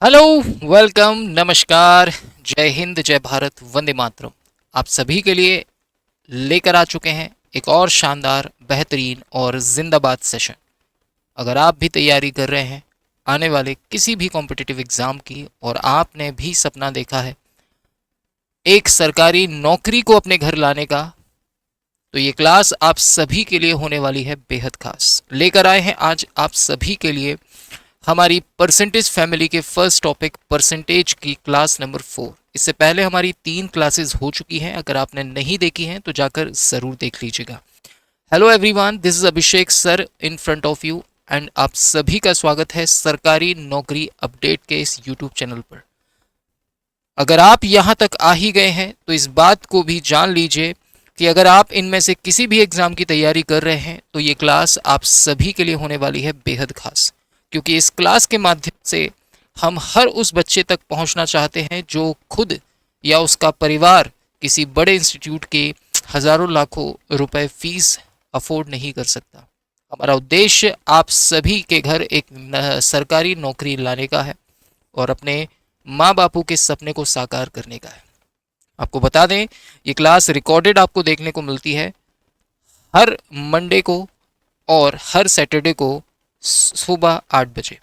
Hello, welcome, नमस्कार, जय हिंद, जय भारत, वंदे मातरम। आप सभी के लिए लेकर आ चुके हैं एक और शानदार, बेहतरीन और जिंदाबाद सेशन। अगर आप भी तैयारी कर रहे हैं आने वाले किसी भी कॉम्पिटिटिव एग्ज़ाम की और आपने भी सपना देखा है एक सरकारी नौकरी को अपने घर लाने का, तो ये क्लास आप सभी के लिए होने वाली है बेहद खास। लेकर आए हैं आज आप सभी के लिए हमारी परसेंटेज फैमिली के फर्स्ट टॉपिक परसेंटेज की क्लास नंबर 4। इससे पहले हमारी 3 क्लासेस हो चुकी हैं, अगर आपने नहीं देखी हैं तो जाकर ज़रूर देख लीजिएगा। Hello everyone, this is Abhishek sir in front of you and आप सभी का स्वागत है सरकारी नौकरी अपडेट के इस यूट्यूब चैनल पर। अगर आप यहाँ तक आ ही गए हैं तो इस बात को भी जान लीजिए कि अगर आप इनमें से किसी भी एग्ज़ाम की तैयारी कर रहे हैं तो ये क्लास आप सभी के लिए होने वाली है बेहद खास, क्योंकि इस क्लास के माध्यम से हम हर उस बच्चे तक पहुंचना चाहते हैं जो खुद या उसका परिवार किसी बड़े इंस्टीट्यूट के हज़ारों लाखों रुपए फीस अफोर्ड नहीं कर सकता। हमारा उद्देश्य आप सभी के घर एक सरकारी नौकरी लाने का है और अपने माँ बापू के सपने को साकार करने का है। आपको बता दें, ये क्लास रिकॉर्डेड आपको देखने को मिलती है हर मंडे को और हर सैटरडे को सुबह 8 बजे।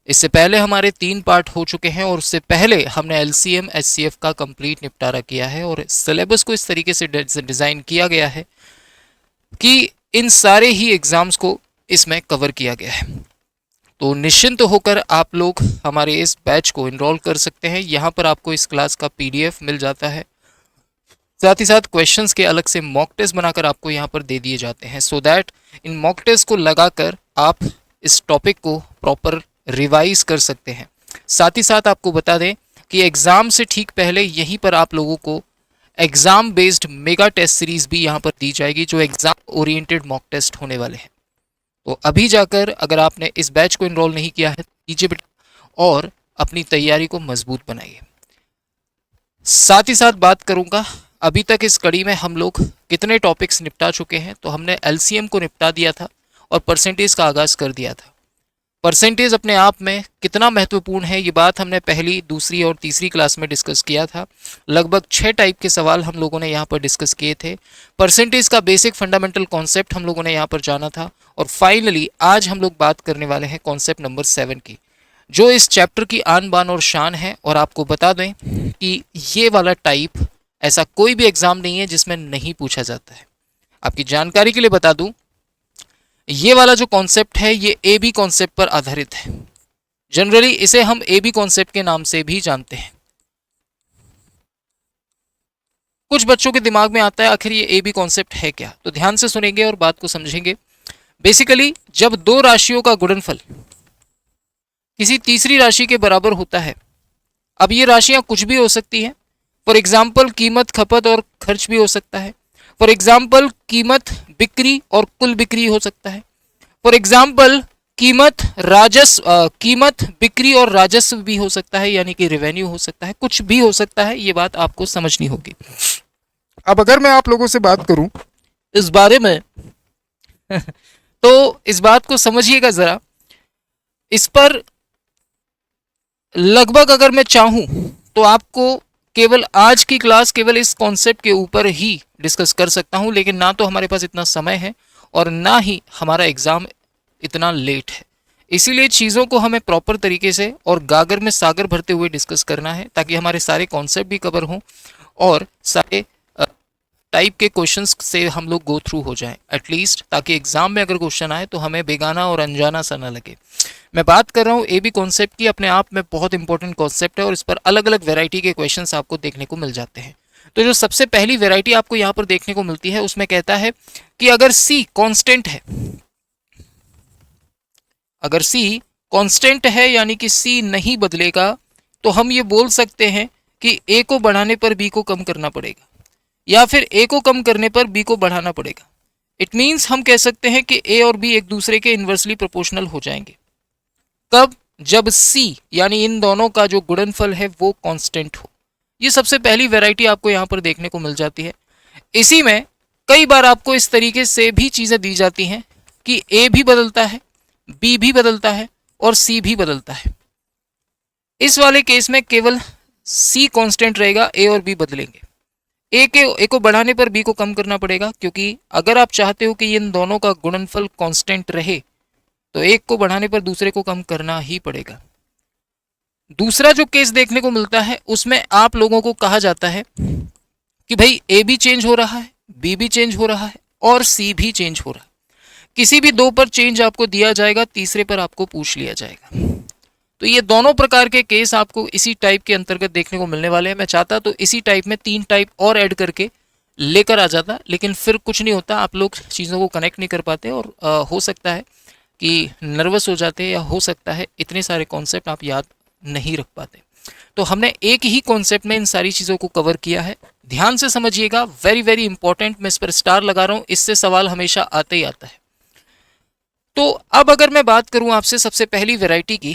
इससे पहले हमारे 3 पार्ट हो चुके हैं और उससे पहले हमने एलसीएम एचसीएफ का कंप्लीट निपटारा किया है और सिलेबस को इस तरीके से डिज़ाइन किया गया है कि इन सारे ही एग्ज़ाम्स को इसमें कवर किया गया है। तो निश्चिंत होकर आप लोग हमारे इस बैच को इनरोल कर सकते हैं। यहाँ पर आपको इस क्लास का पीडीएफ मिल जाता है, साथ ही साथ क्वेश्चंस के अलग से मॉक टेस्ट बनाकर आपको यहाँ पर दे दिए जाते हैं, सो दैट इन मॉक टेस्ट को लगाकर आप इस टॉपिक को प्रॉपर रिवाइज कर सकते हैं। साथ ही साथ आपको बता दें कि एग्ज़ाम से ठीक पहले यहीं पर आप लोगों को exam based mega test series भी यहाँ पर दी जाएगी, जो एग्ज़ाम ओरिएंटेड मॉक टेस्ट होने वाले हैं। तो अभी जाकर अगर आपने इस बैच को इनरोल नहीं किया है कीजिए बेटा और अपनी तैयारी को मजबूत बनाइए। साथ ही साथ बात करूंगा अभी तक इस कड़ी में हम लोग कितने टॉपिक्स निपटा चुके हैं। तो हमने एलसीएम को निपटा दिया था और परसेंटेज का आगाज़ कर दिया था। परसेंटेज अपने आप में कितना महत्वपूर्ण है ये बात हमने पहली, दूसरी और तीसरी क्लास में डिस्कस किया था। लगभग 6 टाइप के सवाल हम लोगों ने यहाँ पर डिस्कस किए थे। परसेंटेज का बेसिक फंडामेंटल कॉन्सेप्ट हम लोगों ने यहाँ पर जाना था और फाइनली आज हम लोग बात करने वाले हैं कॉन्सेप्ट नंबर 7 की, जो इस चैप्टर की आन बान और शान है। और आपको बता दें कि ये वाला टाइप ऐसा कोई भी एग्ज़ाम नहीं है जिसमें नहीं पूछा जाता है। आपकी जानकारी के लिए बता दूं, ये वाला जो कॉन्सेप्ट है ये ए बी कॉन्सेप्ट पर आधारित है। जनरली इसे हम ए बी कॉन्सेप्ट के नाम से भी जानते हैं। कुछ बच्चों के दिमाग में आता है आखिर ये ए बी कॉन्सेप्ट है क्या, तो ध्यान से सुनेंगे और बात को समझेंगे। बेसिकली जब दो राशियों का गुणनफल किसी तीसरी राशि के बराबर होता है, अब ये राशियां कुछ भी हो सकती हैं। फॉर एग्जाम्पल कीमत, खपत और खर्च भी हो सकता है। फॉर एग्जाम्पल कीमत, बिक्री और कुल बिक्री हो सकता है। फॉर एग्जाम्पल कीमत, कीमत, बिक्री और राजस्व भी हो सकता है, यानी कि रेवेन्यू हो सकता है। कुछ भी हो सकता है, ये बात आपको समझनी होगी। अब अगर मैं आप लोगों से बात करूं इस बारे में तो इस बात को समझिएगा जरा। इस पर लगभग अगर मैं चाहूं तो आपको केवल आज की क्लास केवल इस कॉन्सेप्ट के ऊपर ही डिस्कस कर सकता हूं, लेकिन ना तो हमारे पास इतना समय है और ना ही हमारा एग्ज़ाम इतना लेट है। इसीलिए चीज़ों को हमें प्रॉपर तरीके से और गागर में सागर भरते हुए डिस्कस करना है, ताकि हमारे सारे कॉन्सेप्ट भी कवर हों और सारे टाइप के क्वेश्चंस से हम लोग गो थ्रू हो जाएं एटलीस्ट, ताकि एग्जाम में अगर क्वेश्चन आए तो हमें बेगाना और अनजाना सा ना लगे। मैं बात कर रहा हूँ ए बी कॉन्सेप्ट की, अपने आप में बहुत इंपॉर्टेंट कॉन्सेप्ट है और इस पर अलग अलग वेराइटी के क्वेश्चंस आपको देखने को मिल जाते हैं। तो जो सबसे पहली वेराइटी आपको यहाँ पर देखने को मिलती है उसमें कहता है कि अगर सी कांस्टेंट है, अगर सी कांस्टेंट है यानी कि सी नहीं बदलेगा, तो हम ये बोल सकते हैं कि ए को बढ़ाने पर बी को कम करना पड़ेगा या फिर ए को कम करने पर बी को बढ़ाना पड़ेगा। इट मीन्स हम कह सकते हैं कि ए और बी एक दूसरे के इन्वर्सली प्रोपोर्शनल हो जाएंगे। कब? जब सी यानी इन दोनों का जो गुणनफल है वो कांस्टेंट हो। ये सबसे पहली वैरायटी आपको यहाँ पर देखने को मिल जाती है। इसी में कई बार आपको इस तरीके से भी चीज़ें दी जाती हैं कि ए भी बदलता है, बी भी बदलता है और सी भी बदलता है। इस वाले केस में केवल सी कांस्टेंट रहेगा, ए और बी बदलेंगे। ए को बढ़ाने पर बी को कम करना पड़ेगा, क्योंकि अगर आप चाहते हो कि इन दोनों का गुणनफल कांस्टेंट रहे तो एक को बढ़ाने पर दूसरे को कम करना ही पड़ेगा। दूसरा जो केस देखने को मिलता है उसमें आप लोगों को कहा जाता है कि भाई ए भी चेंज हो रहा है, बी भी चेंज हो रहा है और सी भी चेंज हो रहा है। किसी भी दो पर चेंज आपको दिया जाएगा, तीसरे पर आपको पूछ लिया जाएगा। तो ये दोनों प्रकार के केस आपको इसी टाइप के अंतर्गत देखने को मिलने वाले हैं। मैं चाहता तो इसी टाइप में 3 टाइप और ऐड करके लेकर आ जाता, लेकिन फिर कुछ नहीं होता, आप लोग चीज़ों को कनेक्ट नहीं कर पाते और हो सकता है कि नर्वस हो जाते, या हो सकता है इतने सारे कॉन्सेप्ट आप याद नहीं रख पाते। तो हमने एक ही कॉन्सेप्ट में इन सारी चीज़ों को कवर किया है। ध्यान से समझिएगा, वेरी वेरी इंपॉर्टेंट। मैं इस पर स्टार लगा रहा हूँ, इससे सवाल हमेशा आते ही आता है। तो अब अगर मैं बात करूं आपसे सबसे पहली वैरायटी की,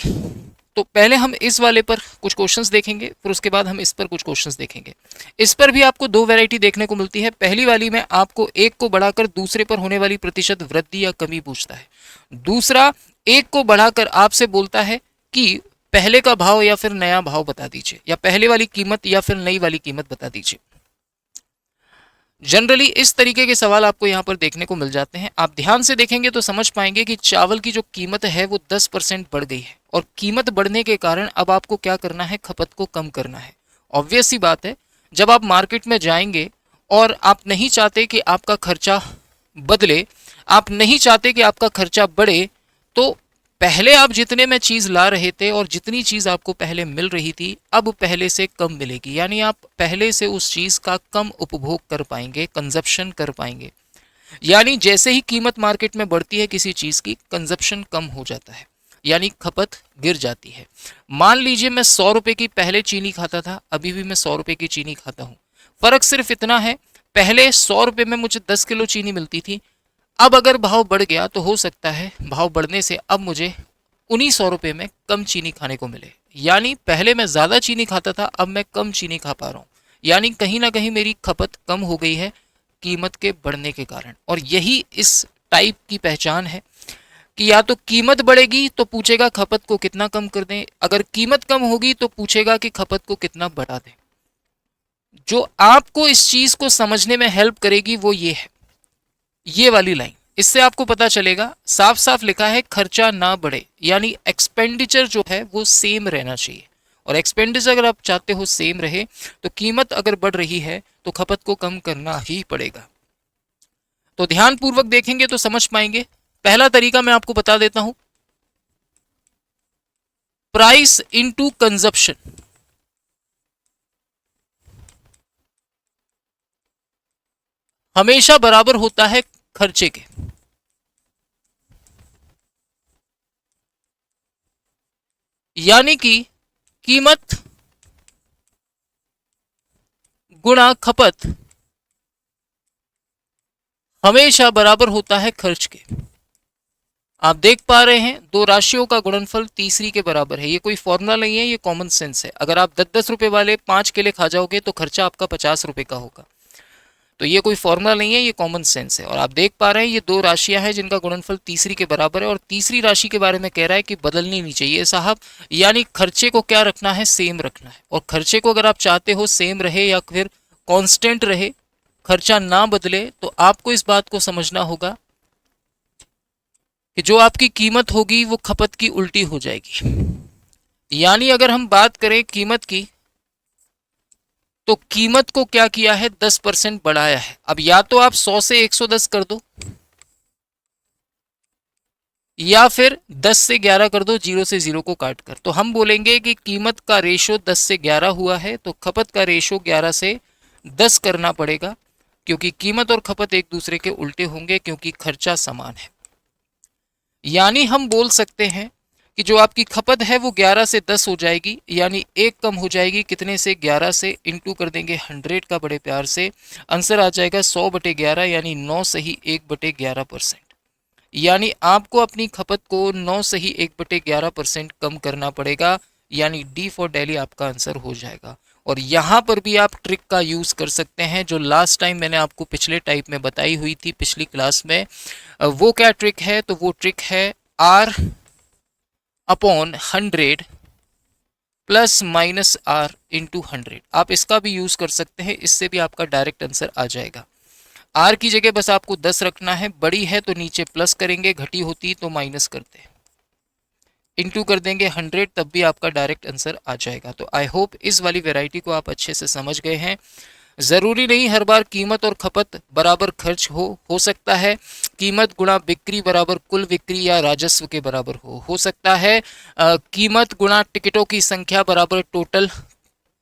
तो पहले हम इस वाले पर कुछ क्वेश्चंस देखेंगे, फिर उसके बाद हम इस पर कुछ क्वेश्चंस देखेंगे। इस पर भी आपको 2 वैरायटी देखने को मिलती है। पहली वाली में आपको एक को बढ़ाकर दूसरे पर होने वाली प्रतिशत वृद्धि या कमी पूछता है। दूसरा, एक को बढ़ाकर आपसे बोलता है कि पहले का भाव या फिर नया भाव बता दीजिए, या पहले वाली कीमत या फिर नई वाली कीमत बता दीजिए। जनरली इस तरीके के सवाल आपको यहाँ पर देखने को मिल जाते हैं। आप ध्यान से देखेंगे तो समझ पाएंगे कि चावल की जो कीमत है वो 10% बढ़ गई है, और कीमत बढ़ने के कारण अब आपको क्या करना है, खपत को कम करना है। ऑब्वियस सी बात है, जब आप मार्केट में जाएंगे और आप नहीं चाहते कि आपका खर्चा बदले, आप नहीं चाहते कि आपका खर्चा बढ़े, तो पहले आप जितने में चीज़ ला रहे थे और जितनी चीज़ आपको पहले मिल रही थी, अब पहले से कम मिलेगी। यानी आप पहले से उस चीज़ का कम उपभोग कर पाएंगे, कंजप्शन कर पाएंगे। यानी जैसे ही कीमत मार्केट में बढ़ती है किसी चीज़ की, कंजप्शन कम हो जाता है, यानी खपत गिर जाती है। मान लीजिए मैं 100 रुपये की पहले चीनी खाता था, अभी भी मैं 100 रुपये की चीनी खाता हूँ। फ़र्क सिर्फ इतना है, पहले 100 रुपये में मुझे 10 किलो चीनी मिलती थी। अब अगर भाव बढ़ गया तो हो सकता है भाव बढ़ने से अब मुझे उन्हीं 100 रुपये में कम चीनी खाने को मिले। यानी पहले मैं ज़्यादा चीनी खाता था, अब मैं कम चीनी खा पा रहा हूँ। यानी कहीं ना कहीं मेरी खपत कम हो गई है कीमत के बढ़ने के कारण। और यही इस टाइप की पहचान है कि या तो कीमत बढ़ेगी तो पूछेगा खपत को कितना कम कर दें, अगर कीमत कम होगी तो पूछेगा कि खपत को कितना बढ़ा दें। जो आपको इस चीज़ को समझने में हेल्प करेगी वो ये है, ये वाली लाइन। इससे आपको पता चलेगा, साफ साफ लिखा है खर्चा ना बढ़े, यानी एक्सपेंडिचर जो है वो सेम रहना चाहिए। और एक्सपेंडिचर अगर आप चाहते हो सेम रहे, तो कीमत अगर बढ़ रही है तो खपत को कम करना ही पड़ेगा। तो ध्यान पूर्वक देखेंगे तो समझ पाएंगे। पहला तरीका मैं आपको बता देता हूं, प्राइस इनटू कंजप्शन। हमेशा बराबर होता है खर्चे के। यानी कि कीमत गुणा खपत हमेशा बराबर होता है खर्च के। आप देख पा रहे हैं, दो राशियों का गुणनफल तीसरी के बराबर है। ये कोई फॉर्मूला नहीं है, ये कॉमन सेंस है। अगर आप 10-10 रुपए वाले 5 केले खा जाओगे तो खर्चा आपका 50 रुपए का होगा। तो ये कोई फॉर्मूला नहीं है, ये कॉमन सेंस है। और आप देख पा रहे हैं ये दो राशियां हैं जिनका गुणनफल तीसरी के बराबर है, और तीसरी राशि के बारे में कह रहा है कि बदलनी नहीं चाहिए साहब। यानी खर्चे को क्या रखना है, सेम रखना है। और खर्चे को अगर आप चाहते हो सेम रहे या फिर कांस्टेंट रहे, खर्चा ना बदले, तो आपको इस बात को समझना होगा कि जो आपकी कीमत होगी वो खपत की उल्टी हो जाएगी। यानी अगर हम बात करें कीमत की, तो कीमत को क्या किया है, 10% बढ़ाया है। अब या तो आप 100 से 110 कर दो, या फिर 10 से 11 कर दो, 0 से 0 को काट कर। तो हम बोलेंगे कि कीमत का रेशो 10 से 11 हुआ है, तो खपत का रेशो 11 से 10 करना पड़ेगा, क्योंकि कीमत और खपत एक दूसरे के उल्टे होंगे, क्योंकि खर्चा समान है। यानी हम बोल सकते हैं कि जो आपकी खपत है वो 11 से 10 हो जाएगी, यानी एक कम हो जाएगी। कितने से, 11 से। इंटू कर देंगे 100 का बड़े प्यार से, आंसर आ जाएगा 100/11, यानी 9 सही 1/11%। यानी आपको अपनी खपत को 9 सही 1/11% कम करना पड़ेगा, यानी डी फॉर दिल्ली आपका आंसर हो जाएगा। और यहाँ पर भी आप ट्रिक का यूज़ कर सकते हैं, जो लास्ट टाइम मैंने आपको पिछले टाइप में बताई हुई थी पिछली क्लास में। वो क्या ट्रिक है, तो वो ट्रिक है R/100 plus minus are into 100। आप इसका भी यूज कर सकते हैं, इससे भी आपका डायरेक्ट आंसर आ जाएगा। आर की जगह बस आपको 10 रखना है, बड़ी है तो नीचे प्लस करेंगे, घटी होती तो माइनस करते हैं, इंटू कर देंगे 100, तब भी आपका डायरेक्ट आंसर आ जाएगा। तो आई होप इस वाली वैरायटी को आप अच्छे से समझ गए हैं। ज़रूरी नहीं हर बार कीमत और खपत बराबर खर्च हो सकता है कीमत गुणा बिक्री बराबर कुल बिक्री या राजस्व के बराबर हो सकता है कीमत गुणा टिकटों की संख्या बराबर टोटल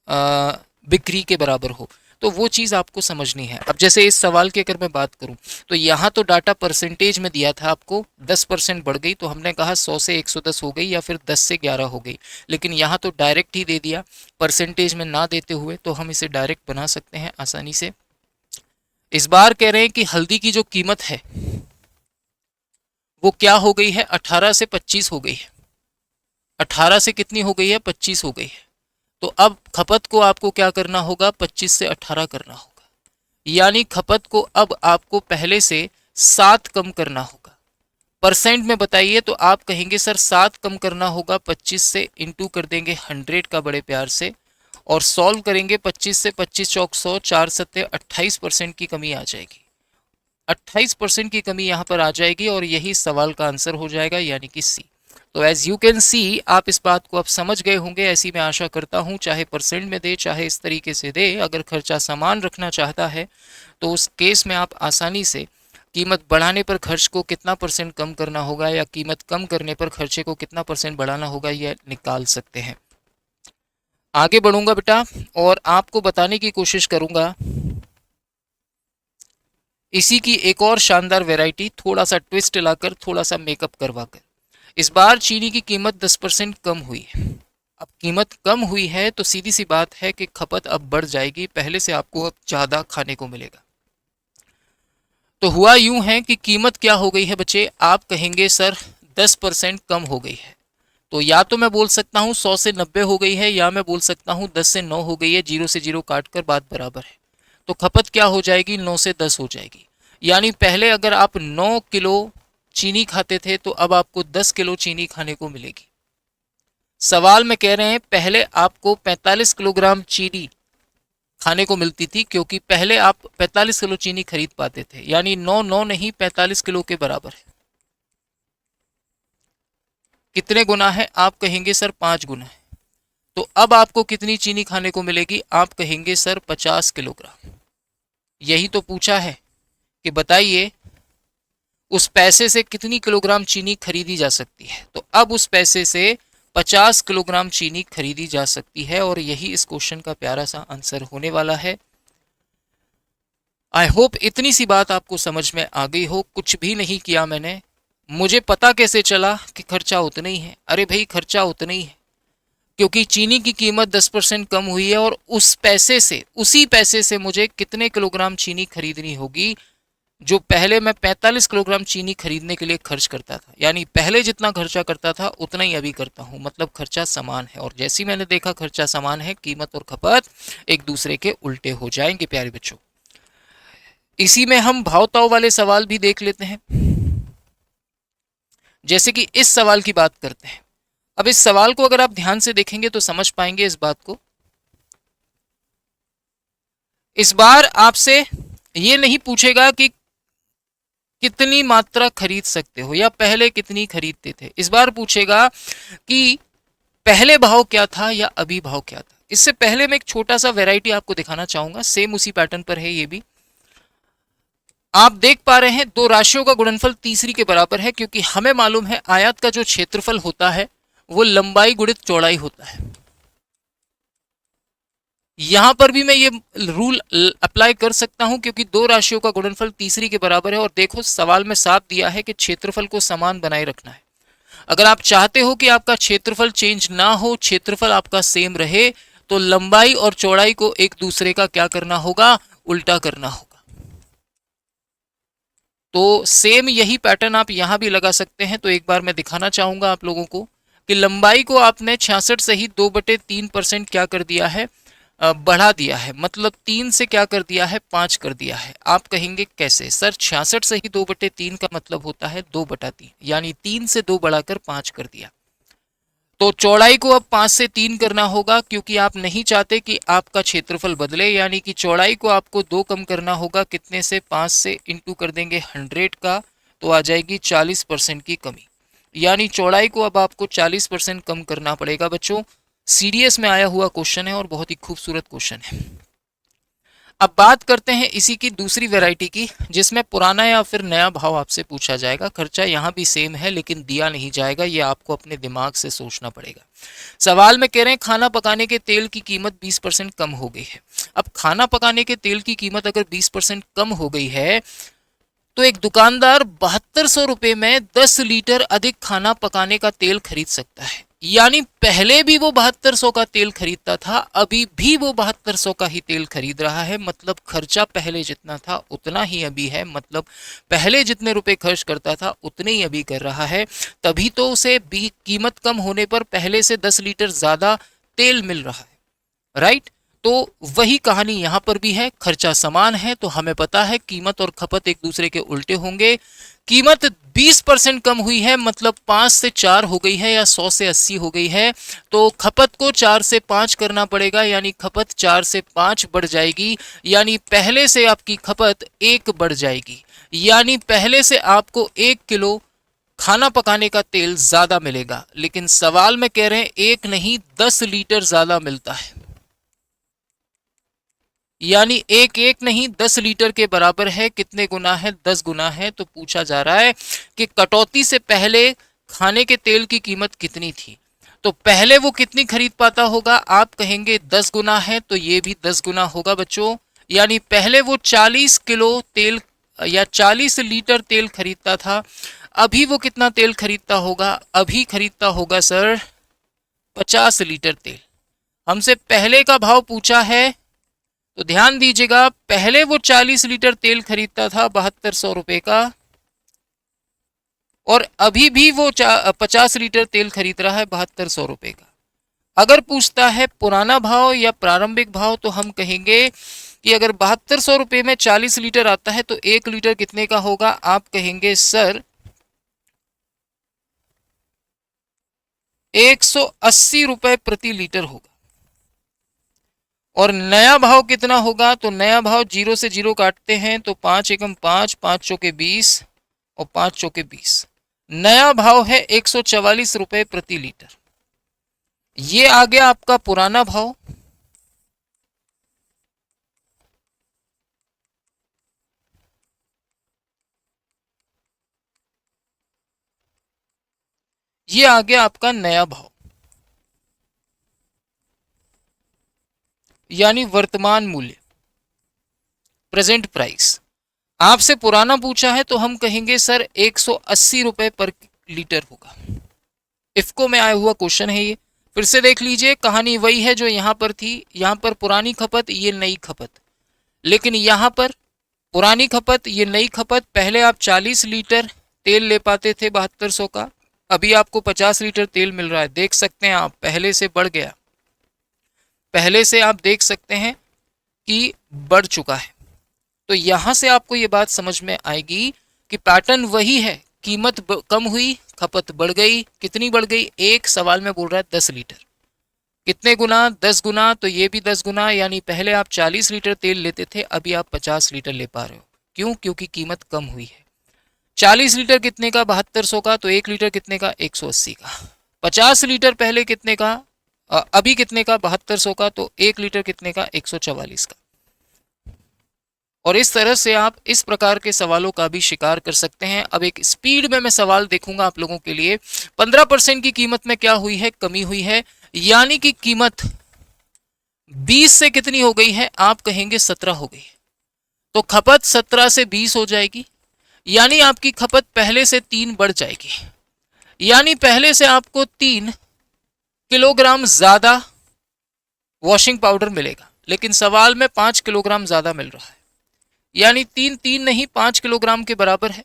बिक्री के बराबर हो। तो वो चीज़ आपको समझनी है। अब जैसे इस सवाल की अगर मैं बात करूं तो यहाँ तो डाटा परसेंटेज में दिया था आपको, 10% बढ़ गई तो हमने कहा 100 से 110 हो गई या फिर 10 से 11 हो गई, लेकिन यहाँ तो डायरेक्ट ही दे दिया परसेंटेज में ना देते हुए, तो हम इसे डायरेक्ट बना सकते हैं आसानी से। इस बार कह रहे हैं कि हल्दी की जो कीमत है वो क्या हो गई है, 18 से 25 हो गई है। 18 से कितनी हो गई है, 25 हो गई है। तो अब खपत को आपको क्या करना होगा, 25 से 18 करना होगा, यानी खपत को अब आपको पहले से 7 कम करना होगा। परसेंट में बताइए तो आप कहेंगे सर 7 कम करना होगा 25 से, इंटू कर देंगे 100 का बड़े प्यार से, और सॉल्व करेंगे 25 से, 25 चौक 100, 4 सत्ते 28% की कमी आ जाएगी। 28% की कमी यहाँ पर आ जाएगी और यही सवाल का आंसर हो जाएगा, यानी कि सी। तो एज यू कैन सी, आप इस बात को अब समझ गए होंगे, ऐसी मैं आशा करता हूँ। चाहे परसेंट में दे चाहे इस तरीके से दे, अगर खर्चा समान रखना चाहता है तो उस केस में आप आसानी से कीमत बढ़ाने पर खर्च को कितना परसेंट कम करना होगा या कीमत कम करने पर खर्चे को कितना परसेंट बढ़ाना होगा, यह निकाल सकते हैं। आगे बढ़ूंगा बेटा और आपको बताने की कोशिश करूंगा इसी की एक और शानदार वैरायटी, थोड़ा सा ट्विस्ट लाकर, थोड़ा सा मेकअप करवाकर। इस बार चीनी की कीमत 10% कम हुई है। अब कीमत कम हुई है तो सीधी सी बात है कि खपत अब बढ़ जाएगी, पहले से आपको अब ज़्यादा खाने को मिलेगा। तो हुआ यूं है कि कीमत क्या हो गई है बच्चे, आप कहेंगे सर 10% कम हो गई है। तो या तो मैं बोल सकता हूँ 100 से 90 हो गई है, या मैं बोल सकता हूँ 10 से 9 हो गई है, 0 से 0 काट कर बात बराबर है। तो खपत क्या हो जाएगी, 9 से 10 हो जाएगी। यानी पहले अगर आप 9 किलो चीनी खाते थे तो अब आपको 10 किलो चीनी खाने को मिलेगी। सवाल में कह रहे हैं पहले आपको 45 किलोग्राम चीनी खाने को मिलती थी, क्योंकि पहले आप 45 किलो चीनी खरीद पाते थे, यानी 9 नहीं 45 किलो के बराबर है। कितने गुना है, आप कहेंगे सर 5 गुना है। तो अब आपको कितनी चीनी खाने को मिलेगी, आप कहेंगे सर 50 किलोग्राम। यही तो पूछा है कि बताइए उस पैसे से कितनी किलोग्राम चीनी खरीदी जा सकती है। तो अब उस पैसे से 50 किलोग्राम चीनी खरीदी जा सकती है, और यही इस क्वेश्चन का प्यारा सा आंसर होने वाला है। आई होप इतनी सी बात आपको समझ में आ गई हो। कुछ भी नहीं किया मैंने, मुझे पता कैसे चला कि खर्चा उतना ही है। अरे भाई खर्चा उतना ही है क्योंकि चीनी की कीमत 10% कम हुई है, और उस पैसे से, उसी पैसे से मुझे कितने किलोग्राम चीनी खरीदनी होगी, जो पहले मैं 45 किलोग्राम चीनी खरीदने के लिए खर्च करता था। यानी पहले जितना खर्चा करता था उतना ही अभी करता हूँ, मतलब खर्चा समान है। और जैसे ही मैंने देखा खर्चा समान है, कीमत और खपत एक दूसरे के उल्टे हो जाएंगे प्यारे बच्चों। इसी में हम भाव ताव वाले सवाल भी देख लेते हैं। जैसे कि इस सवाल की बात करते हैं। अब इस सवाल को अगर आप ध्यान से देखेंगे तो समझ पाएंगे इस बात को। इस बार आपसे ये नहीं पूछेगा कि कितनी मात्रा खरीद सकते हो या पहले कितनी खरीदते थे। इस बार पूछेगा कि पहले भाव क्या था या अभी भाव क्या था। इससे पहले मैं एक छोटा सा वैरायटी आपको दिखाना चाहूंगा, सेम उसी पैटर्न पर है ये भी। आप देख पा रहे हैं दो राशियों का गुणनफल तीसरी के बराबर है, क्योंकि हमें मालूम है आयत का जो क्षेत्रफल होता है वो लंबाई गुणित चौड़ाई होता है। यहां पर भी मैं ये रूल अप्लाई कर सकता हूं, क्योंकि दो राशियों का गुणनफल तीसरी के बराबर है। और देखो सवाल में साफ दिया है कि क्षेत्रफल को समान बनाए रखना है। अगर आप चाहते हो कि आपका क्षेत्रफल चेंज ना हो, क्षेत्रफल आपका सेम रहे, तो लंबाई और चौड़ाई को एक दूसरे का क्या करना होगा, उल्टा करना होगा। तो सेम यही पैटर्न आप यहां भी लगा सकते हैं। तो एक बार मैं दिखाना चाहूंगा आप लोगों को कि लंबाई को आपने 66 से ही 2/3% क्या कर दिया है, बढ़ा दिया है। मतलब 3 से क्या कर दिया है, 5 कर दिया है। आप कहेंगे कैसे सर, 66 से ही 2/3 का मतलब होता है 2/3, यानी 3 से 2 बढ़ाकर 5 कर दिया। तो चौड़ाई को अब 5 से 3 करना होगा, क्योंकि आप नहीं चाहते कि आपका क्षेत्रफल बदले, यानी कि चौड़ाई को आपको 2 कम करना होगा। कितने से? 5 से इंटू कर देंगे 100 का, तो आ जाएगी 40% की कमी। यानी चौड़ाई को अब आपको 40% कम करना पड़ेगा बच्चों। सीडीएस में आया हुआ क्वेश्चन है और बहुत ही खूबसूरत क्वेश्चन है। अब बात करते हैं इसी की दूसरी वैरायटी की, जिसमें पुराना या फिर नया भाव आपसे पूछा जाएगा। खर्चा यहाँ भी सेम है लेकिन दिया नहीं जाएगा, ये आपको अपने दिमाग से सोचना पड़ेगा। सवाल में कह रहे हैं खाना पकाने के तेल की कीमत 20% कम हो गई है। अब खाना पकाने के तेल की कीमत अगर 20% कम हो गई है, तो एक दुकानदार 7200 रुपये में 10 लीटर अधिक खाना पकाने का तेल खरीद सकता है। यानी पहले भी वो 7200 का तेल खरीदता था, अभी भी वो 7200 का ही तेल खरीद रहा है। मतलब खर्चा पहले जितना था उतना ही अभी है। मतलब पहले जितने रुपए खर्च करता था उतने ही अभी कर रहा है। तभी तो उसे भी कीमत कम होने पर पहले से 10 लीटर ज्यादा तेल मिल रहा है, राइट। तो वही कहानी यहां पर भी है। खर्चा समान है तो हमें पता है कीमत और खपत एक दूसरे के उल्टे होंगे। कीमत 20% कम हुई है, मतलब 5 से 4 हो गई है या 100 से 80 हो गई है, तो खपत को 4 से 5 करना पड़ेगा। यानी खपत 4 से 5 बढ़ जाएगी। यानी पहले से आपकी खपत 1 बढ़ जाएगी। यानी पहले से आपको 1 किलो खाना पकाने का तेल ज्यादा मिलेगा। लेकिन सवाल में कह रहे हैं 1 नहीं 10 लीटर ज्यादा मिलता है। यानी एक एक नहीं 10 लीटर के बराबर है। कितने गुना है? 10 गुना है। तो पूछा जा रहा है कि कटौती से पहले खाने के तेल की कीमत कितनी थी। तो पहले वो कितनी खरीद पाता होगा? आप कहेंगे 10 गुना है, तो ये भी 10 गुना होगा बच्चों। यानी पहले वो 40 किलो तेल या 40 लीटर तेल खरीदता था। अभी वो कितना तेल खरीदता होगा? अभी खरीदता होगा सर 50 लीटर तेल। हमसे पहले का भाव पूछा है, तो ध्यान दीजिएगा। पहले वो 40 लीटर तेल खरीदता था 7200 रुपए का, और अभी भी वो 50 लीटर तेल खरीद रहा है 7200 रुपए का। अगर पूछता है पुराना भाव या प्रारंभिक भाव, तो हम कहेंगे कि अगर 7200 रुपये में 40 लीटर आता है तो 1 लीटर कितने का होगा? आप कहेंगे सर 180 रुपए प्रति लीटर होगा। और नया भाव कितना होगा? तो नया भाव 0 से 0 काटते हैं तो 5 एकम 5, 5 चौके 20 और 5 चौके 20। नया भाव है 144 रुपए प्रति लीटर। ये आ गया आपका पुराना भाव। ये आ गया आपका नया भाव, यानी वर्तमान मूल्य, प्रेजेंट प्राइस। आपसे पुराना पूछा है तो हम कहेंगे सर 180 रुपए पर लीटर होगा। इफको में आया हुआ क्वेश्चन है ये। फिर से देख लीजिए, कहानी वही है जो यहां पर थी। यहां पर पुरानी खपत, ये नई खपत। लेकिन यहां पर पुरानी खपत, ये नई खपत। पहले आप 40 लीटर तेल ले पाते थे 7200 का, अभी आपको 50 लीटर तेल मिल रहा है। देख सकते हैं आप, पहले से बढ़ गया। पहले से आप देख सकते हैं कि बढ़ चुका है। तो यहां से आपको ये बात समझ में आएगी कि पैटर्न वही है। कीमत कम हुई, खपत बढ़ गई। कितनी बढ़ गई? एक सवाल में बोल रहा है 10 लीटर। कितने गुना? 10 गुना। तो ये भी 10 गुना। यानी पहले आप 40 लीटर तेल लेते थे, अभी आप 50 लीटर ले पा रहे हो। क्यों? क्योंकि कीमत कम हुई है। 40 लीटर कितने का? 7200 का। तो 1 लीटर कितने का? 180 का। 50 लीटर पहले कितने का? अभी कितने का? 7200 का। तो 1 लीटर कितने का? 144 का। और इस तरह से आप इस प्रकार के सवालों का भी शिकार कर सकते हैं। अब एक स्पीड में मैं सवाल देखूंगा आप लोगों के लिए। 15% की कीमत में क्या हुई है? कमी हुई है। यानी कि कीमत 20 से कितनी हो गई है? आप कहेंगे 17 हो गई। तो खपत 17 से 20 हो जाएगी। यानी आपकी खपत पहले से 3 बढ़ जाएगी। यानी पहले से आपको 3 किलोग्राम ज्यादा वॉशिंग पाउडर मिलेगा, लेकिन सवाल में 5 किलोग्राम ज्यादा मिल रहा है। यानी 3 नहीं 5 किलोग्राम के बराबर है।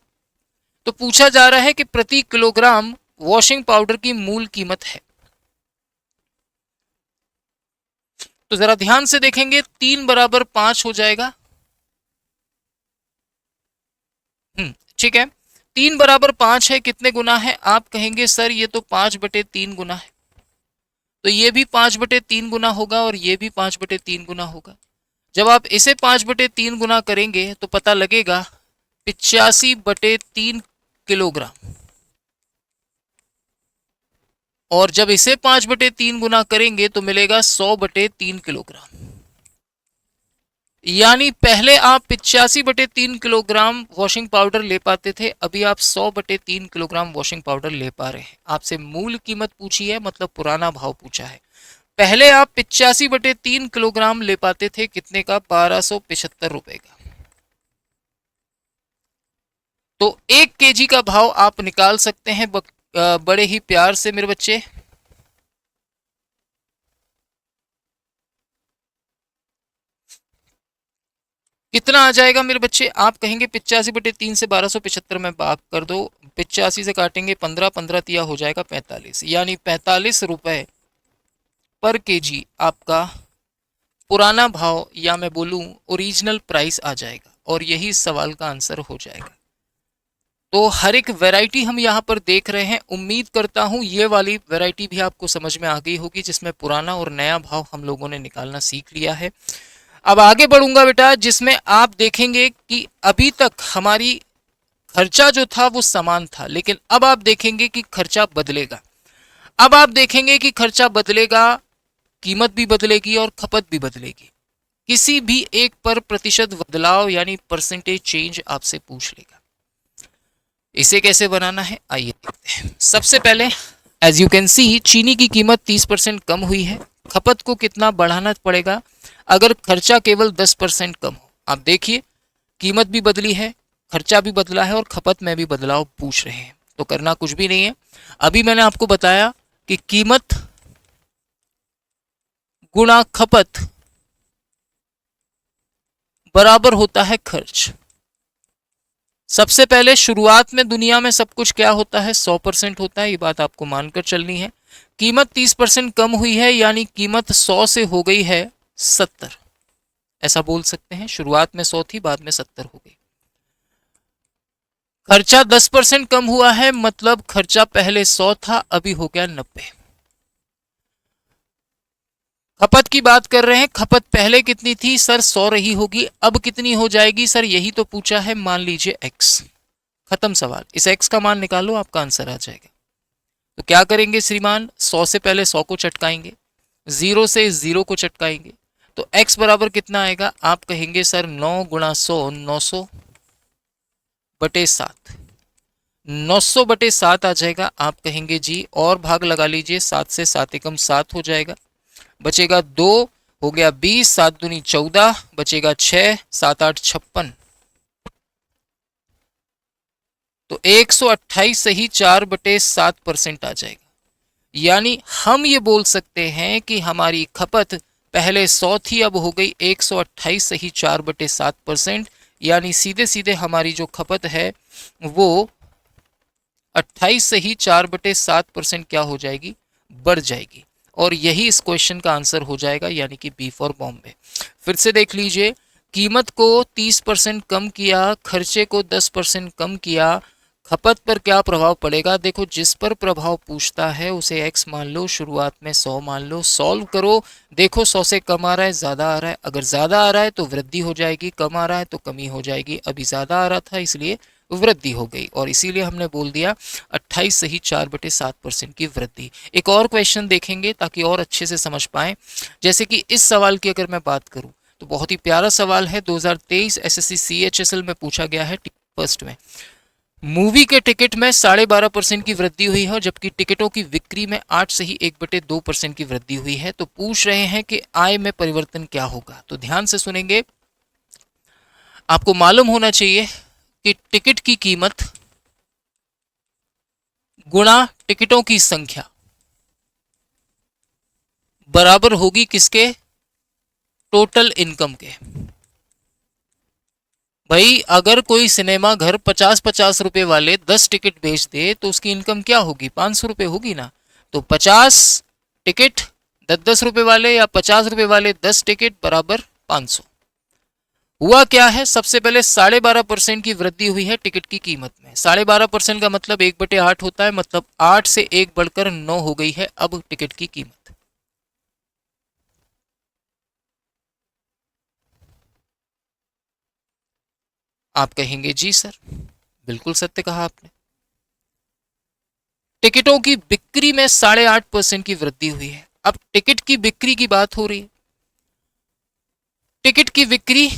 तो पूछा जा रहा है कि प्रति किलोग्राम वॉशिंग पाउडर की मूल कीमत है। तो जरा ध्यान से देखेंगे, 3 बराबर 5 हो जाएगा। ठीक है। 3 बराबर 5 है। कितने गुना है? आप कहेंगे सर ये तो 5/3 गुना है। तो ये भी 5/3 गुना होगा और ये भी 5/3 गुना होगा। जब आप इसे 5/3 गुना करेंगे तो पता लगेगा 85/3 किलोग्राम, और जब इसे 5/3 गुना करेंगे तो मिलेगा 100/3 किलोग्राम। यानी पहले आप 85/3 किलोग्राम वॉशिंग पाउडर ले पाते थे, अभी आप 100/3 किलोग्राम वॉशिंग पाउडर ले पा रहे हैं। आपसे मूल कीमत पूछी है, मतलब पुराना भाव पूछा है। पहले आप 85/3 किलोग्राम ले पाते थे, कितने का? 1275 रुपए का। तो 1 kg का भाव आप निकाल सकते हैं बड़े ही प्यार से मेरे बच्चे। कितना आ जाएगा मेरे बच्चे? आप कहेंगे 85/3 से 1275 में भाग कर दो, 85 से काटेंगे 15, 15 तिया हो जाएगा 45, यानी 45 रुपए पर केजी आपका पुराना भाव, या मैं बोलूं ओरिजिनल प्राइस आ जाएगा, और यही सवाल का आंसर हो जाएगा। तो हर एक वैरायटी हम यहाँ पर देख रहे हैं। उम्मीद करता हूँ ये वाली वैरायटी भी आपको समझ में आ गई होगी, जिसमें पुराना और नया भाव हम लोगों ने निकालना सीख लिया है। अब आगे बढ़ूंगा बेटा, जिसमें आप देखेंगे कि अभी तक हमारी खर्चा जो था वो समान था, लेकिन अब आप देखेंगे कि खर्चा बदलेगा। अब आप देखेंगे कि खर्चा बदलेगा, कीमत भी बदलेगी और खपत भी बदलेगी। किसी भी एक पर प्रतिशत बदलाव यानी परसेंटेज चेंज आपसे पूछ लेगा। इसे कैसे बनाना है आइए देखते हैं। सबसे पहले एज यू कैन सी, चीनी की कीमत 30% कम हुई है। खपत को कितना बढ़ाना पड़ेगा अगर खर्चा केवल 10% कम हो? आप देखिए, कीमत भी बदली है, खर्चा भी बदला है और खपत में भी बदलाव पूछ रहे हैं। तो करना कुछ भी नहीं है। अभी मैंने आपको बताया कि कीमत गुणा खपत बराबर होता है खर्च। सबसे पहले शुरुआत में दुनिया में सब कुछ क्या होता है? 100% होता है, ये बात आपको मानकर चलनी है। कीमत 30% कम हुई है, यानी कीमत 100 से हो गई है 70, ऐसा बोल सकते हैं। शुरुआत में 100 थी, बाद में 70 हो गई। खर्चा 10% कम हुआ है, मतलब खर्चा पहले 100 था, अभी हो गया 90। खपत की बात कर रहे हैं, खपत पहले कितनी थी सर? 100 रही होगी, अब कितनी हो जाएगी सर? यही तो पूछा है। मान लीजिए x, खत्म सवाल। इस x का मान निकालो, आपका आंसर आ जाएगा। तो क्या करेंगे श्रीमान? 100 से पहले 100 को चटकाएंगे, 0 से 0 को चटकाएंगे, तो x बराबर कितना आएगा? आप कहेंगे सर 9 गुणा 100, 900/7, 900/7 आ जाएगा। आप कहेंगे जी और भाग लगा लीजिए, 7 से 7 एकम 7 हो जाएगा, बचेगा 2, हो गया 20, 7 दूनी 14, बचेगा 6, 7 8 56, तो 128 से ही 4/7% आ जाएगा। यानी हम ये बोल सकते हैं कि हमारी खपत पहले 100 थी, अब हो गई 128 से ही 4/7%, यानी सीधे सीधे हमारी जो खपत है वो 28 से ही 4/7% क्या हो जाएगी? बढ़ जाएगी। और यही इस क्वेश्चन का आंसर हो जाएगा, यानी कि बी फॉर बॉम्बे। फिर से देख लीजिए, कीमत को 30% कम किया, खर्चे को 10% कम किया, खपत पर क्या प्रभाव पड़ेगा? देखो, जिस पर प्रभाव पूछता है उसे x मान लो, शुरुआत में 100 मान लो, सॉल्व करो, देखो 100 से कम आ रहा है, ज़्यादा आ रहा है। अगर ज़्यादा आ रहा है तो वृद्धि हो जाएगी, कम आ रहा है तो कमी हो जाएगी। अभी ज़्यादा आ रहा था इसलिए वृद्धि हो गई, और इसीलिए हमने बोल दिया 28 से ही 4/7% की वृद्धि। एक और क्वेश्चन देखेंगे ताकि और अच्छे से समझ पाएं। जैसे कि इस सवाल की अगर मैं बात करूं तो बहुत ही प्यारा सवाल है, 2023 एसएससी CHSL में पूछा गया है। फर्स्ट में मूवी के टिकट में 12.5% की वृद्धि हुई है, जबकि टिकटों की बिक्री में 8 से ही 1/2% की वृद्धि हुई है। तो पूछ रहे हैं कि आय में परिवर्तन क्या होगा? तो ध्यान से सुनेंगे। आपको मालूम होना चाहिए कि टिकट की कीमत गुणा टिकटों की संख्या बराबर होगी किसके? टोटल इनकम के। भाई अगर कोई सिनेमा घर 50-50 रुपए वाले 10 टिकट बेच दे तो उसकी इनकम क्या होगी? 500 रुपए होगी ना। तो 50 टिकट 10-10 रुपए वाले या 50 रुपए वाले 10 टिकट बराबर 500। हुआ क्या है? सबसे पहले 12.5% की वृद्धि हुई है टिकट की कीमत में। 12.5% का मतलब 1/8 होता है, मतलब 8 से 1 बढ़कर 9 हो गई है अब टिकट की कीमत। आप कहेंगे जी सर, बिल्कुल सत्य कहा आपने। टिकटों की बिक्री में 8.5% की वृद्धि हुई है। अब टिकट की बिक्री की बात हो रही है, टिकट की बिक्री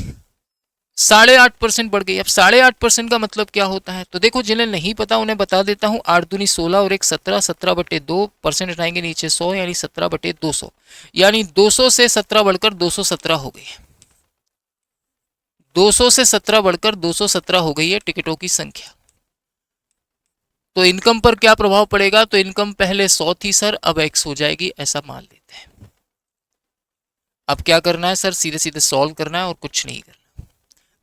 8.5% बढ़ गई। अब 8.5% का मतलब क्या होता है, तो देखो जिन्हें नहीं पता उन्हें बता देता हूं। 8 दूनी 16 और एक 17, 17/2% हटाएंगे नीचे 100 यानी 17/200, यानी 200 से 17 बढ़कर 217 हो गई है। 200 से 17 बढ़कर 217 हो गई है टिकटों की संख्या। तो इनकम पर क्या प्रभाव पड़ेगा, तो इनकम पहले 100 थी सर, अब x हो जाएगी, ऐसा मान लेते हैं। अब क्या करना है सर, सीधे सीधे सॉल्व करना है और कुछ नहीं करना।